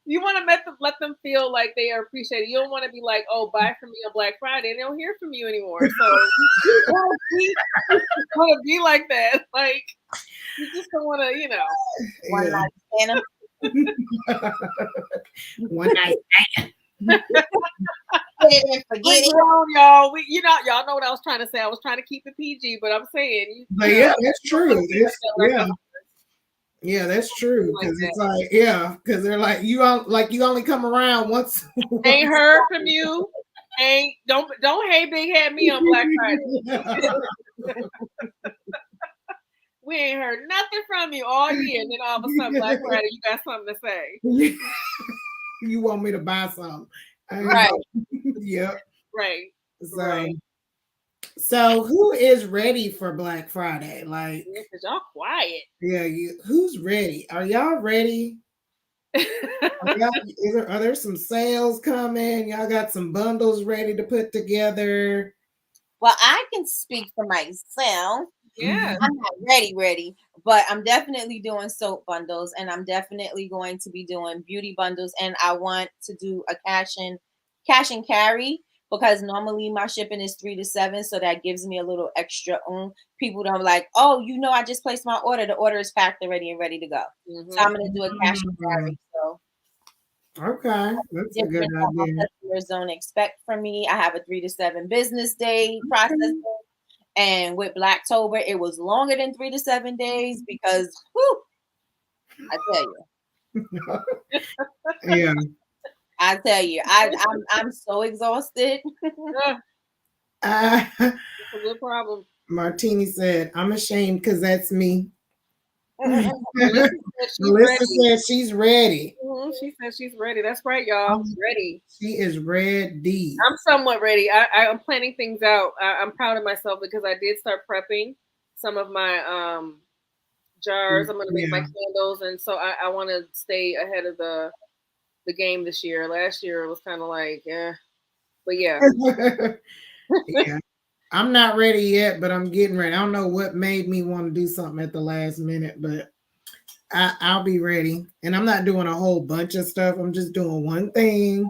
you want to let them feel like they are appreciated. You don't want to be like, oh, buy from me on Black Friday, and they don't hear from you anymore. So you want to be like that. Like, you just don't want to, One night stand. One night stand. Forget it. Y'all. Y'all know what I was trying to say. I was trying to keep it PG, but I'm saying. But yeah, that's true. Yeah, that's true. Because it's like, because they're like, you only come around once. Ain't heard from you. Don't hey big head me on Black Friday. We ain't heard nothing from you all year, and then all of a sudden Black Friday, you got something to say. You want me to buy something. Right. Yep. Right. So who is ready for Black Friday? Like, because y'all quiet. Yeah, who's ready? Are y'all ready? Are there some sales coming? Y'all got some bundles ready to put together? Well, I can speak for myself. Yeah. I'm not ready, but I'm definitely doing soap bundles, and I'm definitely going to be doing beauty bundles, and I want to do a cash and carry, because normally my shipping is 3 to 7, so that gives me a little extra. People don't like, oh, I just placed my order. The order is packed already and ready to go. Mm-hmm. So I'm going to do a cash and carry. So okay, that's a good idea. My customers don't expect from me. I have a 3 to 7 business day process. And with Blacktober, it was longer than 3 to 7 days because, I tell you. Yeah. I tell you, I'm so exhausted. It's a good problem. Martini said, I'm ashamed because that's me. Melissa said she's ready. Mm-hmm. She said she's ready. That's right, y'all. Ready. She is ready. I'm somewhat ready. I'm planning things out. I'm proud of myself because I did start prepping some of my jars. I'm gonna make my candles, and so I want to stay ahead of the game this year. Last year it was kind of like, yeah, but yeah. Yeah. I'm not ready yet, but I'm getting ready. I don't know what made me want to do something at the last minute, but I'll be ready. And I'm not doing a whole bunch of stuff. I'm just doing one thing,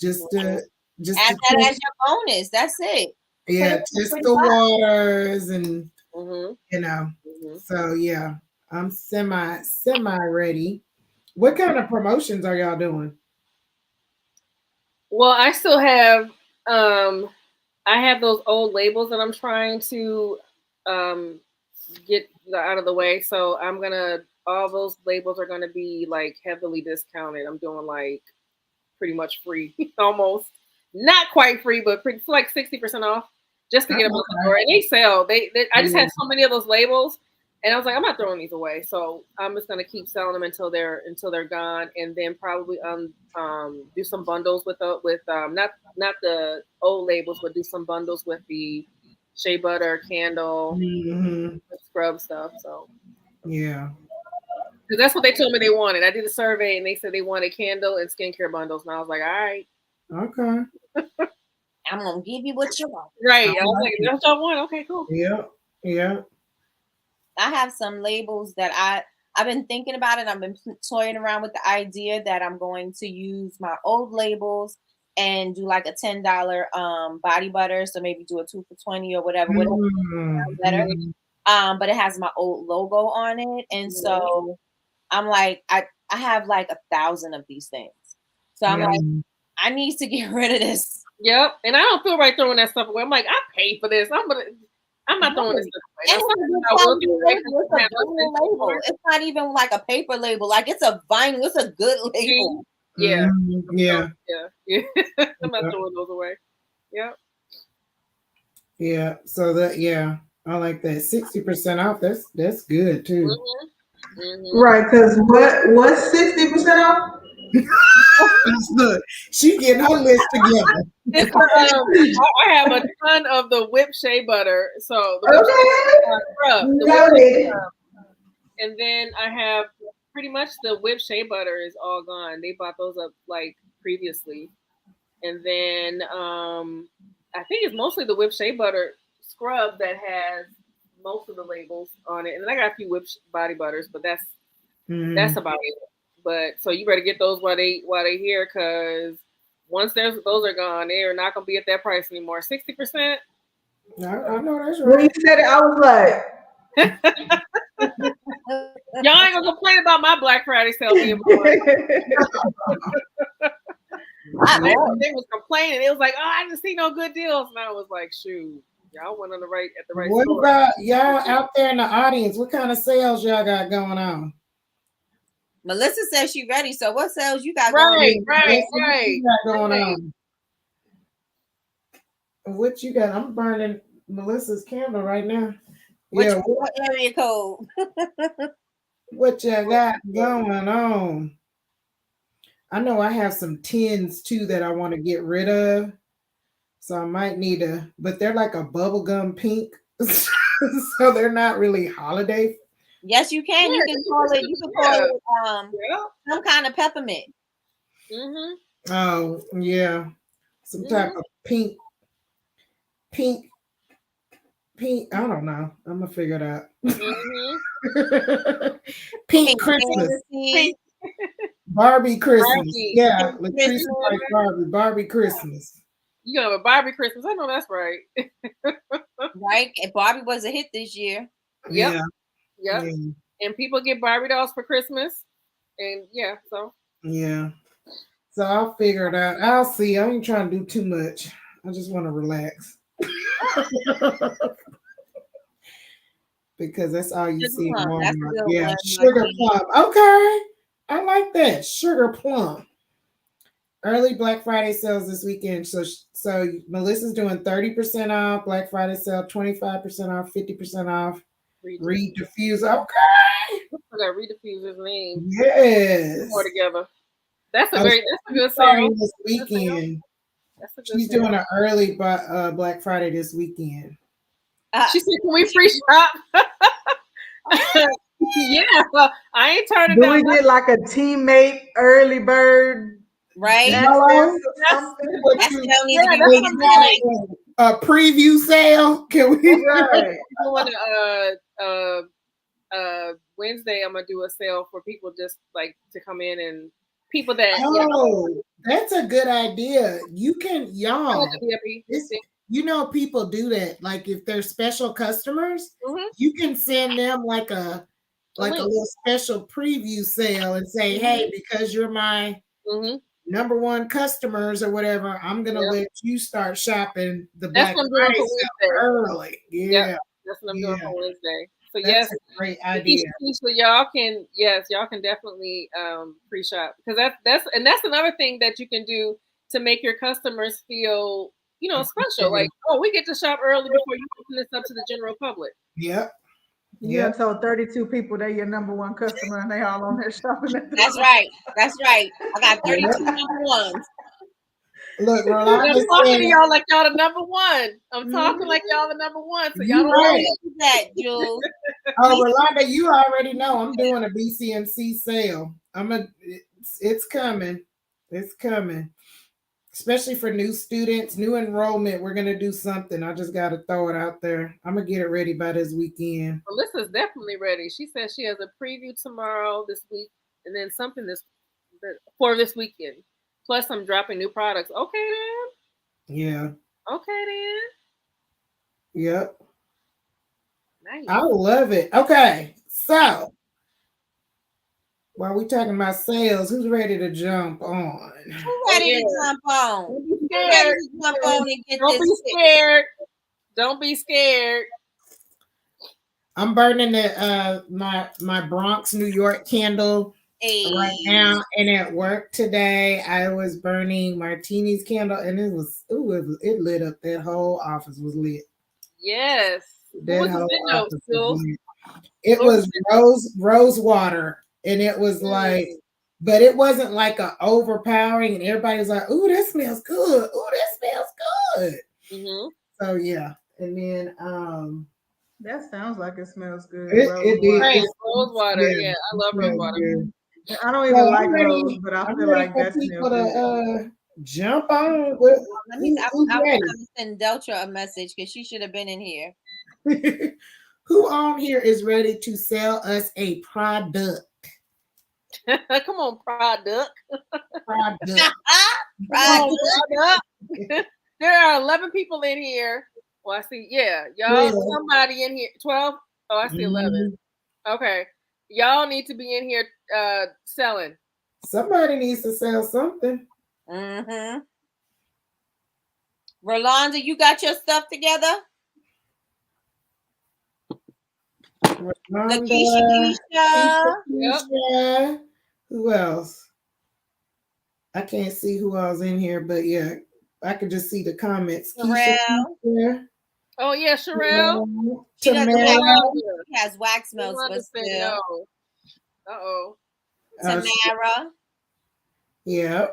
just to add that as your bonus. That's it. Yeah, test the waters, and you know. So yeah, I'm semi ready. What kind of promotions are y'all doing? Well, I still have I have those old labels that I'm trying to get out of the way. So all those labels are gonna be like heavily discounted. I'm doing like pretty much free, almost not quite free, but pretty like 60% off just to get them on the door. And they sell. They I just had so many of those labels, and I was like, I'm not throwing these away. So I'm just gonna keep selling them until they're gone, and then probably do some bundles with not the old labels, but do some bundles with the shea butter, candle, scrub stuff. So yeah, because that's what they told me they wanted. I did a survey and they said they wanted candle and skincare bundles, and I was like, all right, okay, I'm gonna give you what you want. Right. I was like, that's what y'all want. Okay, cool. Yeah. I have some labels that I've been thinking about it. I've been toying around with the idea that I'm going to use my old labels and do like a $10 body butter. So maybe do a 2 for $20 or whatever better. But it has my old logo on it. And so I'm like, I have like 1,000 of these things. So I'm like, I need to get rid of this. Yep. And I don't feel right throwing that stuff away. I'm like, I paid for this. I'm not throwing this stuff away. It's not even like a paper label. Like it's a vinyl. It's a good label. Yeah. Yeah. I'm not throwing those away. Yep. Yeah. So I like that. 60% off. That's good too. Right, because what's 60% off? Look, she getting her list together. I have a ton of the whipped shea butter. So and then I have pretty much the whipped shea butter is all gone. They bought those up like previously. And then I think it's mostly the whipped shea butter scrub that has most of the labels on it. And then I got a few whipped body butters, but that's about it. But so you better get those while they here, because once those are gone, they are not gonna be at that price anymore. 60%. I know that's right. When you said it, I was like, y'all ain't gonna complain about my Black Friday sale being more. They was complaining. It was like, oh, I didn't see no good deals, and I was like, shoot, y'all went at the right. What store. about y'all out there in the audience? What kind of sales y'all got going on? Melissa says she's ready. So what sales you got going on? Right. What you got going on? What you got? I'm burning Melissa's candle right now. What area code? What you got going on? I know I have some tins too that I want to get rid of. So I might need but they're like a bubblegum pink. So they're not really holiday. Yes, you can. You can call it some kind of peppermint. Oh, yeah. Some type of pink. I don't know. I'm gonna figure it out. Pink Christmas. Pink. Barbie Christmas. Yeah, Latrice like Barbie Christmas. You gonna have a Barbie Christmas? I know that's right. Right, and Barbie was a hit this year. Yep. And people get Barbie dolls for Christmas, and so I'll figure it out. I'll see. I ain't trying to do too much. I just want to relax. Because that's all you see in Walmart. Sugar plum. Okay. I like that. Sugar plum. Early Black Friday sales this weekend. So Melissa's doing 30% off. Black Friday sale, 25% off, 50% off. Reed Diffuser. Okay. I got Reed Diffuser's name. Yes. More together. That's a good sale this weekend. She's doing an early Black Friday this weekend. She said, "Can we free shop?" Yeah, I ain't turning Do down. we get like a teammate early bird Right? access Hello? or something? What That you- still needs to Yeah, be that's written what I'm down. saying. a preview sale? Can we? Right. Doing Wednesday. I'm gonna do a sale for people just like to come in and people that Oh, that's a good idea. You can, y'all. This, people do that. Like if they're special customers, you can send them like a little special preview sale and say, hey, because you're my number one customers or whatever, I'm gonna let you start shopping the Black Friday sale early. Yeah, that's what I'm doing for Wednesday. So that's a great idea. So y'all can definitely pre-shop because that's another thing that you can do to make your customers feel special. Like, oh, we get to shop early before you open this up to the general public. Yep. You done told 32 people they're your number one customer and they all on there shopping at That's right. That's right. I got 32 number ones. Look, I'm talking to y'all like y'all the number one. I'm talking like y'all the number one. So y'all don't do that, Jules. Oh, Rolanda, you already know I'm doing a BCMC sale. It's coming. It's coming. Especially for new students, new enrollment. We're gonna do something. I just gotta throw it out there. I'm gonna get it ready by this weekend. Melissa's definitely ready. She says she has a preview tomorrow, this week, and then something for this weekend. Plus, I'm dropping new products. Okay, then. Yeah. Okay, then. Yep. Nice. I love it. Okay, so while we talking about sales, who's ready to jump on? Who's ready to jump on? Who's ready to jump on and get Don't be scared. Don't be scared. I'm burning my Bronx, New York candle right now, and at work today I was burning Martini's candle, and it lit up. That whole office was lit. Yes. That whole office was lit. It was rose water, and it was like, but it wasn't like a overpowering, and everybody was like, "Ooh, that smells good. Ooh, that smells good." So yeah, and then that sounds like it smells good. Rose water. Yeah, I love rose water. I don't even like rose, but I feel like that smells good. Jump on. I'm send Deltra a message because she should have been in here. Who on here is ready to sell us a product? Come on, product. Product. There are 11 people in here. Well, I see. Yeah, y'all. Somebody in here. 12. Oh, I see 11. Okay, y'all need to be in here selling. Somebody needs to sell something. Rolanda, you got your stuff together? Keisha. Yep. Who else? I can't see who else in here, but yeah, I could just see the comments. Keisha. Oh yeah, Sherelle. She has wax melts, but still. No. Tamara. Yeah.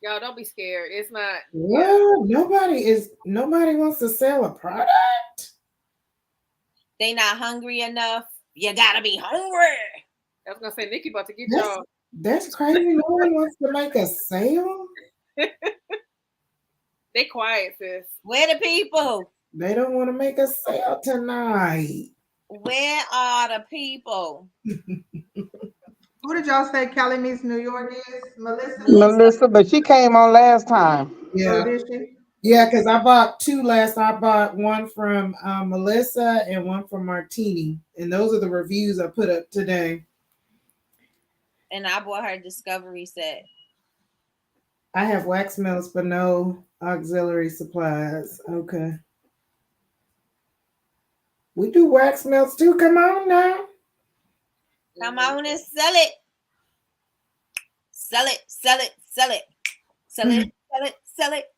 Y'all don't be scared. It's not. Well, nobody wants to sell a product. They not hungry enough. You gotta be hungry. I was gonna say Nikki about to get y'all. That's crazy. No one wants to make a sale. They quiet, sis. Where the people? They don't want to make a sale tonight. Where are the people? Who did y'all say Cali Meets New York is? Melissa, but she came on last time. Yeah. Oh, did she? Yeah, because I bought two last. I bought one from Melissa and one from Martini. And those are the reviews I put up today. And I bought her Discovery set. I have wax melts, but no auxiliary supplies. Okay. We do wax melts too. Come on now. Come on and sell it. Sell it, sell it, sell it. Sell it, sell it, sell it.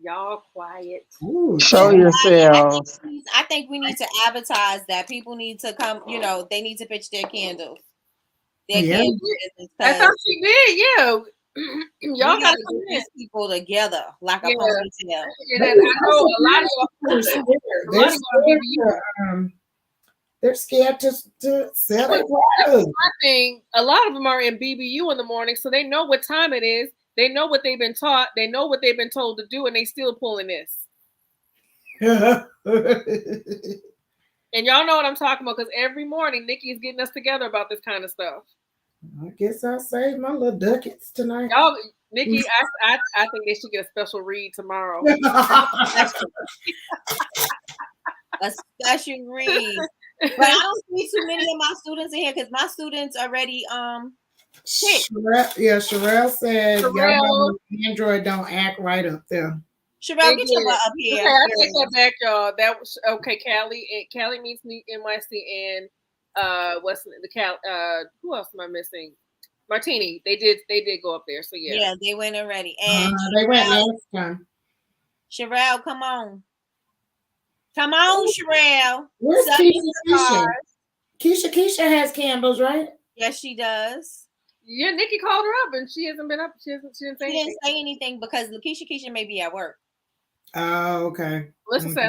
Y'all quiet. Ooh, show yourselves. I think we need to advertise that people need to come, they need to pitch their candles. Candle business. That's how she did, yeah. Y'all got to put these people together like a ponytail. And I know a lot of y'all give you They're scared to sell their That's product. my thing. A lot of them are in BBU in the morning, so they know what time it is. They know what they've been taught. They know what they've been told to do, and they still pulling this. And y'all know what I'm talking about because every morning Nikki is getting us together about this kind of stuff. I guess I'll save my little ducats tonight. Y'all, Nikki, I think they should get a special read tomorrow. A special read. But I don't see too many of my students in here because my students already Sherelle said Sherelle. y'all Android don't act right up there. Sherelle, get your butt up here. Okay, I take that back, y'all. That was okay. Callie meets NYC and what's the Cal? Who else am I missing? Martini. They did go up there. So yeah. Yeah, they went already. And They went last time. Sherelle, come on. Come on, Sherelle. Where's Keisha? Keisha has candles, right? Yes, she does. Yeah, Nikki called her up and she hasn't been up. She didn't say anything because Keisha may be at work. Oh, okay. Melissa said,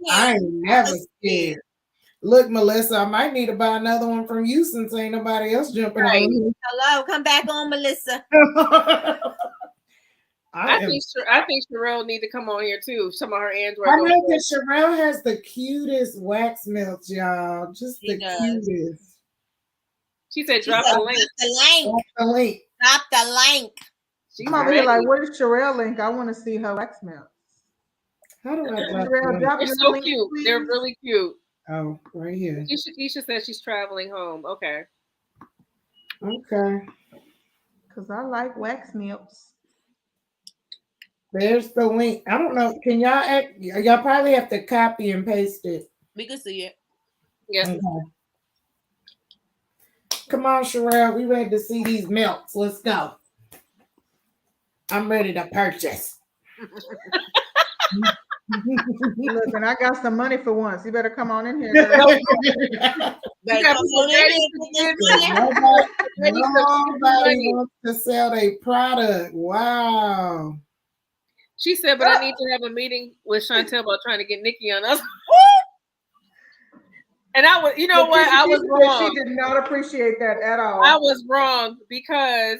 I ain't never scared. Look, Melissa, I might need to buy another one from you since ain't nobody else jumping on. Hello, come back on, Melissa. I think Sherelle need to come on here too. Some of her Android. I know that Sherelle has the cutest wax melts, y'all. Just the cutest. She said, "Drop the link." Drop the link. I'm over here like, where's Sherelle link? I want to see her wax melts. How do I drop They're so link, cute. Please? They're really cute. Oh, right here. Keisha says she's traveling home. Okay. Okay. Because I like wax melts. There's the link. I don't know. Can y'all probably have to copy and paste it. We can see it. Yes. Okay. Come on, Sherelle. We ready to see these melts. Let's go. I'm ready to purchase. Look, and I got some money for once. You better come on in here, girl. Nobody wants to sell their product. Wow. She said, but I need to have a meeting with Chantel about trying to get Nikki on us. And I was, I was wrong. She did not appreciate that at all. I was wrong because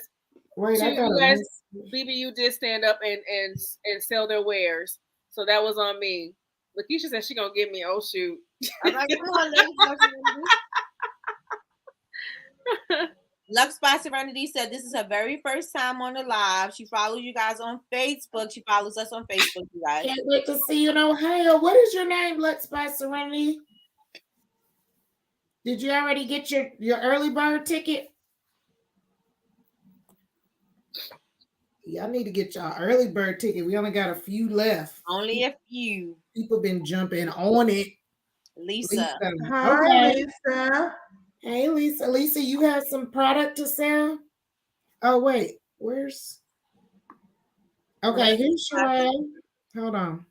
BBU did stand up and sell their wares. So that was on me. Lakeisha said she gonna give me, oh shoot. I'm like, Lux by Serenity said this is her very first time on the live. She follows you guys on Facebook. She follows us on Facebook, you guys. Can't wait to see you in Ohio. What is your name, Lux by Serenity? Did you already get your early bird ticket? Y'all need to get y'all early bird ticket. We only got a few left. Only a few. People been jumping on it. Lisa. Hi, Lisa. Hey, Lisa. Lisa, you have some product to sell? Oh, wait. Where's... Okay, here's Sherelle. Hold on.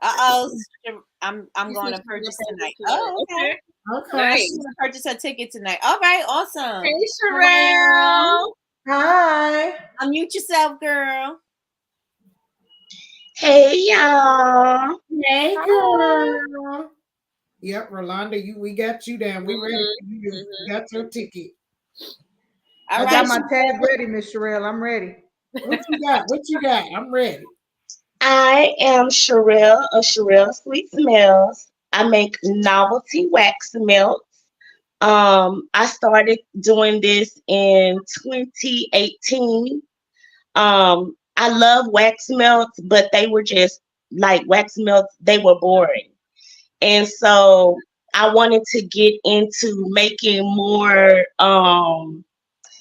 I'm going to purchase tonight. Oh, okay. Okay. Nice. I'm going to purchase her ticket tonight. All right, awesome. Hey, Sherelle. Hi. Unmute yourself, girl. Hey, y'all. Hey, girl. Yep, Rolanda, we got you down. We ready for you. You got your ticket. I got my tag ready, Miss Sherelle. I'm ready. What you got? I'm ready. I am Sherelle of Sherelle Sweet Smells. I make novelty wax melts. I started doing this in 2018. I love wax melts, but they were just like wax melts. They were boring. And so I wanted to get into making more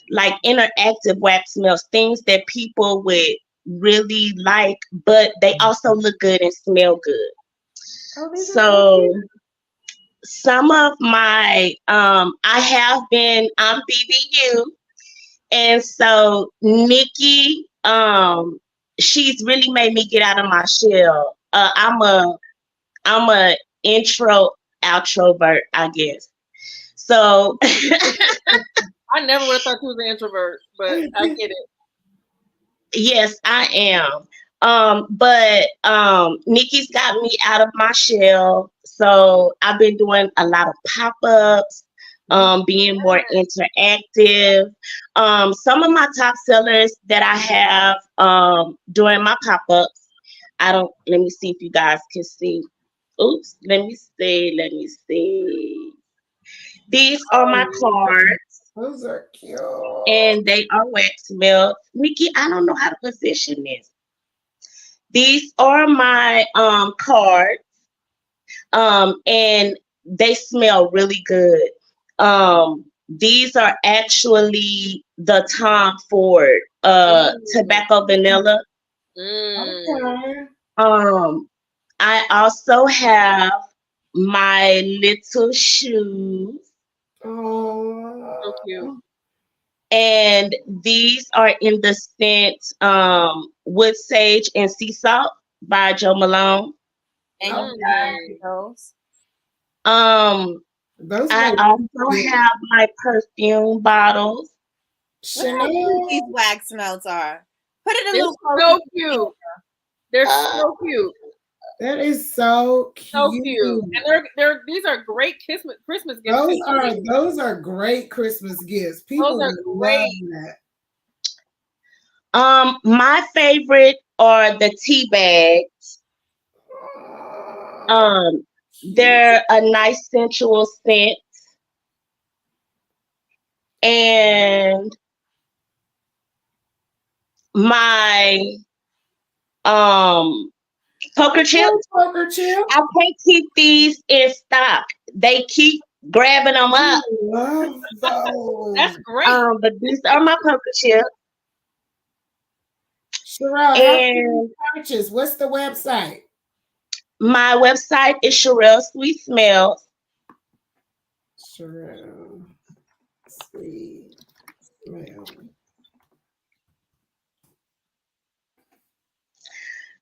like interactive wax melts, things that people would really like, but they also look good and smell good. So some of my I'm BBU, and so Nikki, she's really made me get out of my shell. I'm a outrovert, I guess. So I never would have thought you was an introvert, but I get it. Yes, I am. But Nikki's got me out of my shell. So I've been doing a lot of pop-ups, being more interactive. Some of my top sellers that I have during my pop-ups, let me see if you guys can see. Oops, let me see. These are my cards. Those are cute. And they are wax melts. Nikki, I don't know how to position this. These are my cards. And they smell really good. These are actually the Tom Ford tobacco vanilla. Okay. I also have my little shoes. Oh, So cute. And these are in the scent Wood Sage and Sea Salt by Joe Malone. And okay. those. Those I make also have my perfume bottles. Look how cute Chanel. these wax melts are. Put it a They're little closer. so cute. They're so cute. That is so cute. So cute. And these are great Christmas gifts. Those are great Christmas gifts. People Those are would great. love that. My favorite are the tea bags. They're a nice sensual scent. And my poker chips. Poker chip. I can't keep these in stock. They keep grabbing them up. I love those. That's great. But these are my poker chips. Sherelle, how can And you purchase? What's the website? my website is Sherelle Sweet Smells. Sherelle Sweet Smells.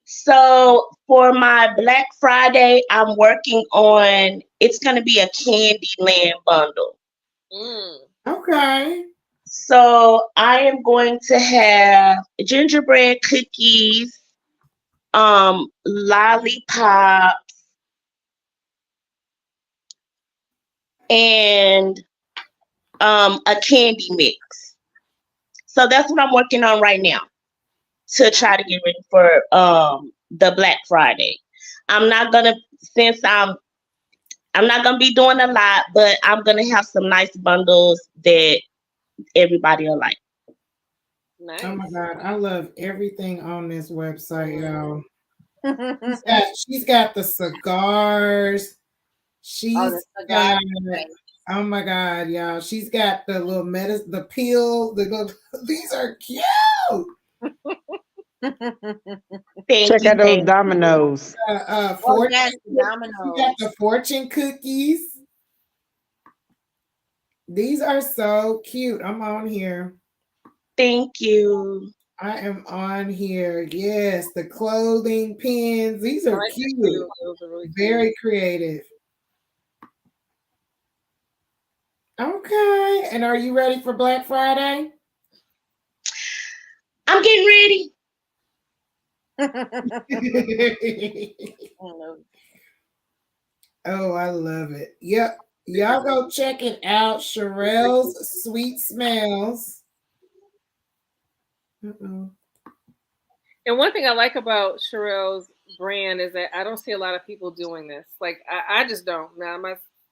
So for my Black Friday, I'm working on, it's going to be a Candyland bundle. Okay. So I am going to have gingerbread cookies, lollipops, and a candy mix. So that's what I'm working on right now to try to get ready for the Black Friday. I'm not gonna be doing a lot, but I'm gonna have some nice bundles that everybody will like. Nice. Oh my God, I love everything on this website, y'all. She's got the cigars. Oh my God, y'all. She's got the little the peel. These are cute. Check out those dominoes. Fortune, yes, dominoes. She got the fortune cookies. These are so cute. I'm on here. Thank you. I am on here. Yes, the clothing pins. These are cute. Those are really Very creative. Okay. And are you ready for Black Friday? I'm getting ready. Oh, I love it. Yep. Y'all go check it out. Sherelle's Sweet Smells. And one thing I like about Sherelle's brand is that I don't see a lot of people doing this. Like I just don't.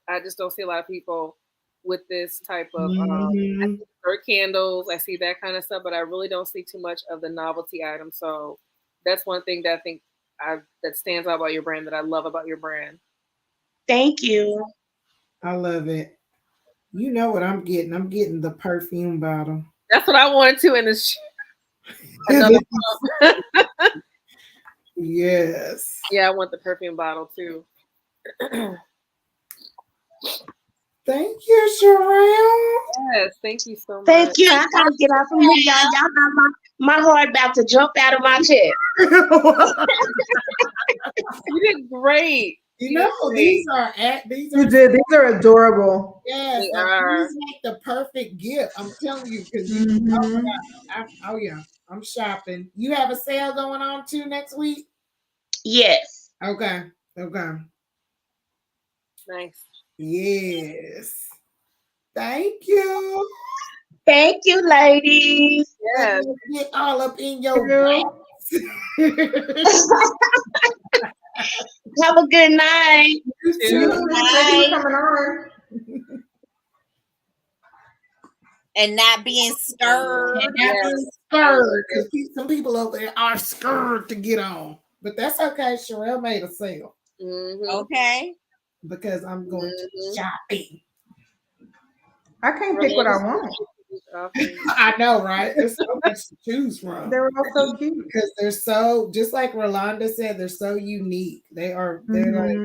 I just don't see a lot of people with this type of I see candles. I see that kind of stuff, but I really don't see too much of the novelty items. So that's one thing that I think that stands out about your brand, that I love about your brand. Thank you. I love it. You know what I'm getting? I'm getting the perfume bottle. That's what I wanted to in this. Yes. Yeah, I want the perfume bottle too. Thank you, Sherelle. Yes, thank you so much. Thank you. I gotta get out from here, y'all. Y'all got my heart about to jump out of my chest. You did great. You know, these are These are adorable. Yes, they are. These make the perfect gift. I'm telling you, because oh yeah, I'm shopping. You have a sale going on too next week? Yes. Okay. Okay. Nice. Yes. Thank you. Thank you, ladies. Yes. Get all up in your Girl. Have a good night. You Too. too. Thank you for coming on. And not being scared. And not Yes. being scared, because some people over there are scared to get on. But that's okay. Sherelle made a sale Mm-hmm. Okay. because I'm going to shopping. I can't pick what I want. I know, right? There's so much to choose from. They were all so cute. Because they're so, just like Rolanda said, they're so unique. They're like,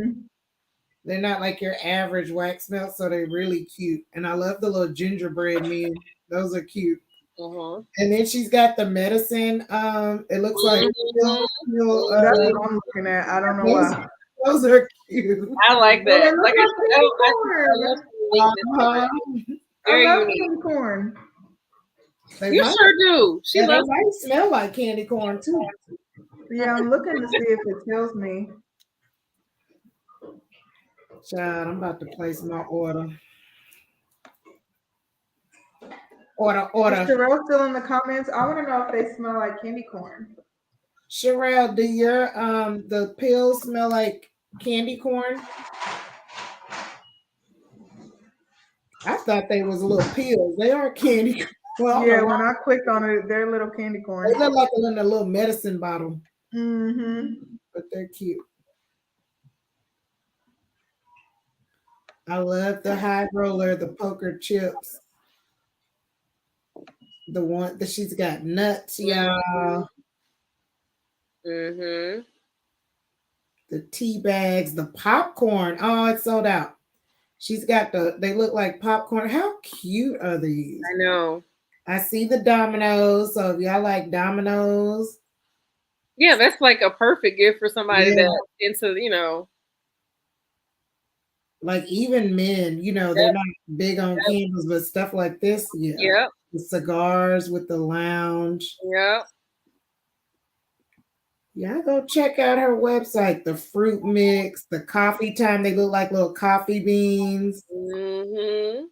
they're not like your average wax melt, so they're really cute. And I love the little gingerbread men. Those are cute. Mm-hmm. And then she's got the medicine. It looks like That's what I'm looking at. I don't know why. those are cute. I like Well, that. they look Like like I candy love Uh-huh. very I love unique. candy corn. They You might, sure do. She yeah, they loves might smell like candy corn too. Yeah, I'm looking to see if it tells me. Child, I'm about to place my order. Order. Is Sherelle still in the comments? I want to know if they smell like candy corn. Sherelle, do your the pills smell like candy corn? I thought they was little pills. They are candy corn. Well, Yeah, when I clicked on it, they're little candy corn. they look like they're in a little medicine bottle. Mm-hmm. But they're cute. I love the high roller, the poker chips. The one that she's got nuts, y'all. Mm-hmm. The tea bags, the popcorn. Oh, it's sold out. She's got they look like popcorn. How cute are these? I know. I see the dominoes. So if y'all like dominoes. Yeah, that's like a perfect gift for somebody that's into, like even men, they're not big on candles, but stuff like this, yeah. Yep. The cigars with the lounge. Yep. Yeah, go check out her website. The fruit mix, the coffee time. They look like little coffee beans. Mm-hmm.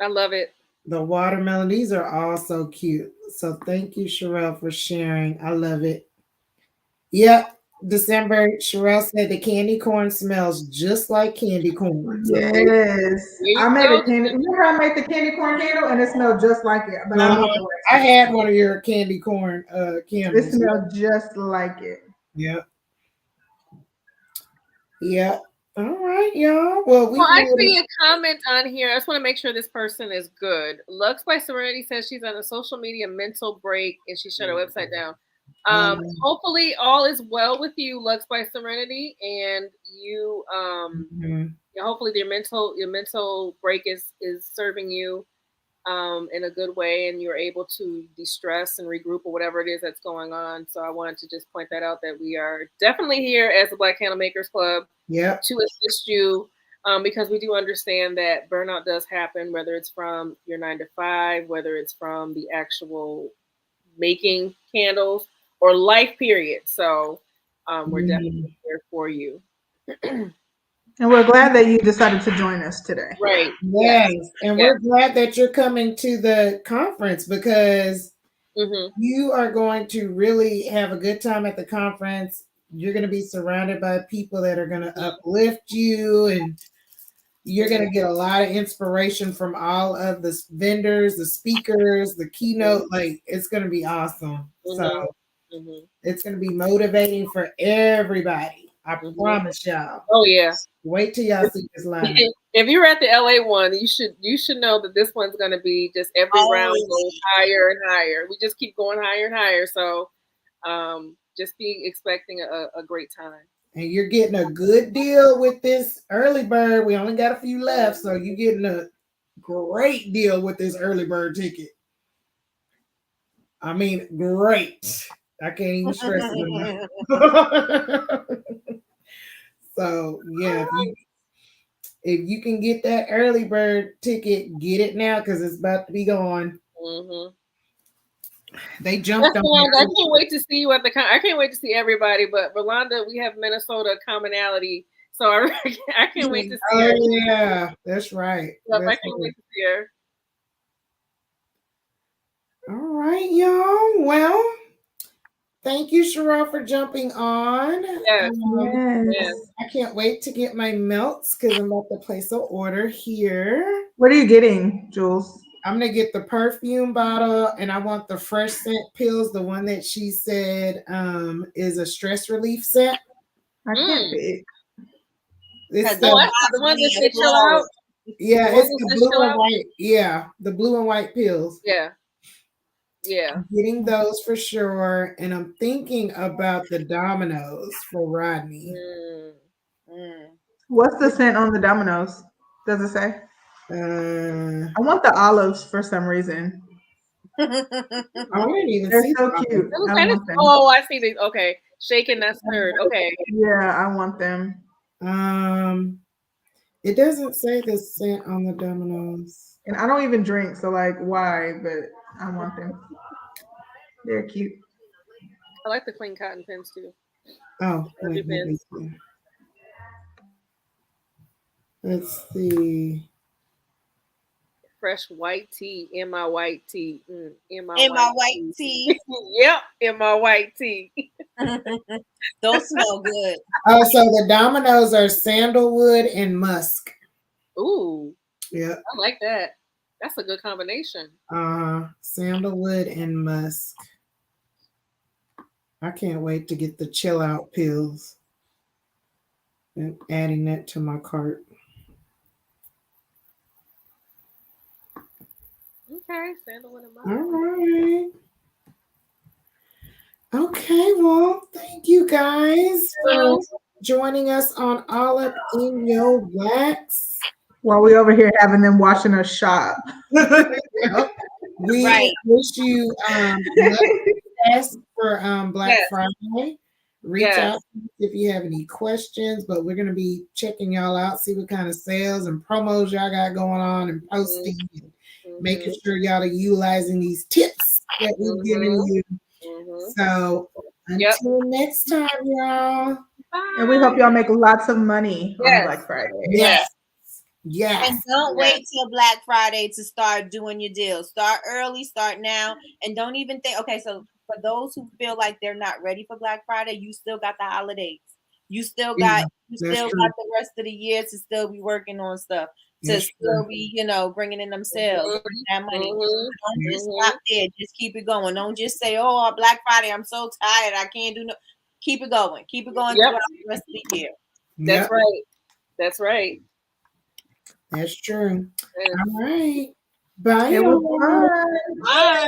I love it. The watermelon. These are all so cute. So thank you, Sherelle, for sharing. I love it. Yep. December, Sherelle said the candy corn smells just like candy corn. So Yes. I made a candy. Remember I made the candy corn candle and it smelled just like it. But I had one of your candy corn candles. It smelled just like it. Yep. Yep. All right, y'all. Well, I see a comment on here. I just want to make sure this person is good. Lux by Serenity says she's on a social media mental break and she shut her website down. Hopefully all is well with you, Lux by Serenity, and you hopefully your mental break is serving you in a good way and you're able to de-stress and regroup or whatever it is that's going on. So I wanted to just point that out, that we are definitely here as the Black Candle Makers Club to assist you, because we do understand that burnout does happen, whether it's from your 9 to 5, whether it's from the actual making candles or life period. So we're definitely here for you. And we're glad that you decided to join us today. Right. Yes. And we're glad that you're coming to the conference because you are going to really have a good time at the conference. You're going to be surrounded by people that are going to uplift you, and you're going to get a lot of inspiration from all of the vendors, the speakers, the keynote. Like, it's going to be awesome. So it's going to be motivating for everybody. I promise y'all. Oh yeah. Wait till y'all see this line. If you're at the LA one, you should know that this one's going to be just every round goes higher and higher. We just keep going higher and higher. So just be expecting a great time. And you're getting a good deal with this early bird. We only got a few left, so you're getting a great deal with this early bird ticket. I mean, great. I can't even stress it enough. So yeah, if you can get that early bird ticket, get it now because it's about to be gone. They jumped on me. I can't wait to see you at the I can't wait to see everybody, but Rolanda, we have Minnesota commonality. So I can't wait to see her. Yeah, that's right. Yep, I can't wait to see her. All right, y'all. Well, thank you, Sherelle, for jumping on. Yes. Yes. I can't wait to get my melts because I'm about to place an order here. What are you getting, Jules? I'm gonna get the perfume bottle, and I want the fresh scent pills, the one that she said is a stress relief scent. I can't pick. It's the one that they chill out. Yeah, it's the blue and white. Yeah, the blue and white pills. Yeah. Yeah. I'm getting those for sure. And I'm thinking about the Dominoes for Rodney. What's the scent on the Dominoes? Does it say? I want the olives for some reason. I didn't even They're see so them. cute. I see these. Okay. Shaken, not stirred. Okay. Yeah, I want them. It doesn't say the scent on the Dominoes. And I don't even drink, so like why? But I want them. They're cute. I like the clean cotton pins too. Oh, wait, let's see. Fresh white tea in my white tea. In my white tea. Yep, in my white tea. Those smell good. Oh, so the Dominoes are sandalwood and musk. Ooh. Yeah. I like that. That's a good combination. Sandalwood and musk. I can't wait to get the chill out pills and adding that to my cart. Okay, sandalwood and musk. All right. Okay, well, thank you guys for joining us on All Up in Your Wax. While we over here having them watching us shop. We wish you best for Black Friday. Reach out if you have any questions, but we're going to be checking y'all out, see what kind of sales and promos y'all got going on and posting and making sure y'all are utilizing these tips that we're giving you. So until next time, y'all. Bye. And we hope y'all make lots of money on Black Friday. Yes. Yes. And don't wait till Black Friday to start doing your deals. Start early, start now, and don't even think. Okay, so for those who feel like they're not ready for Black Friday, you still got the holidays. You still got the rest of the year to still be working on stuff. To still be, bringing in them sales, bringing that money. Don't just stop there. Just keep it going. Don't just say, "Oh, Black Friday, I'm so tired, I can't do no." Keep it going. Keep it going throughout the rest of the year. That's right. That's right. That's true. All right. Bye. It was fun. Bye.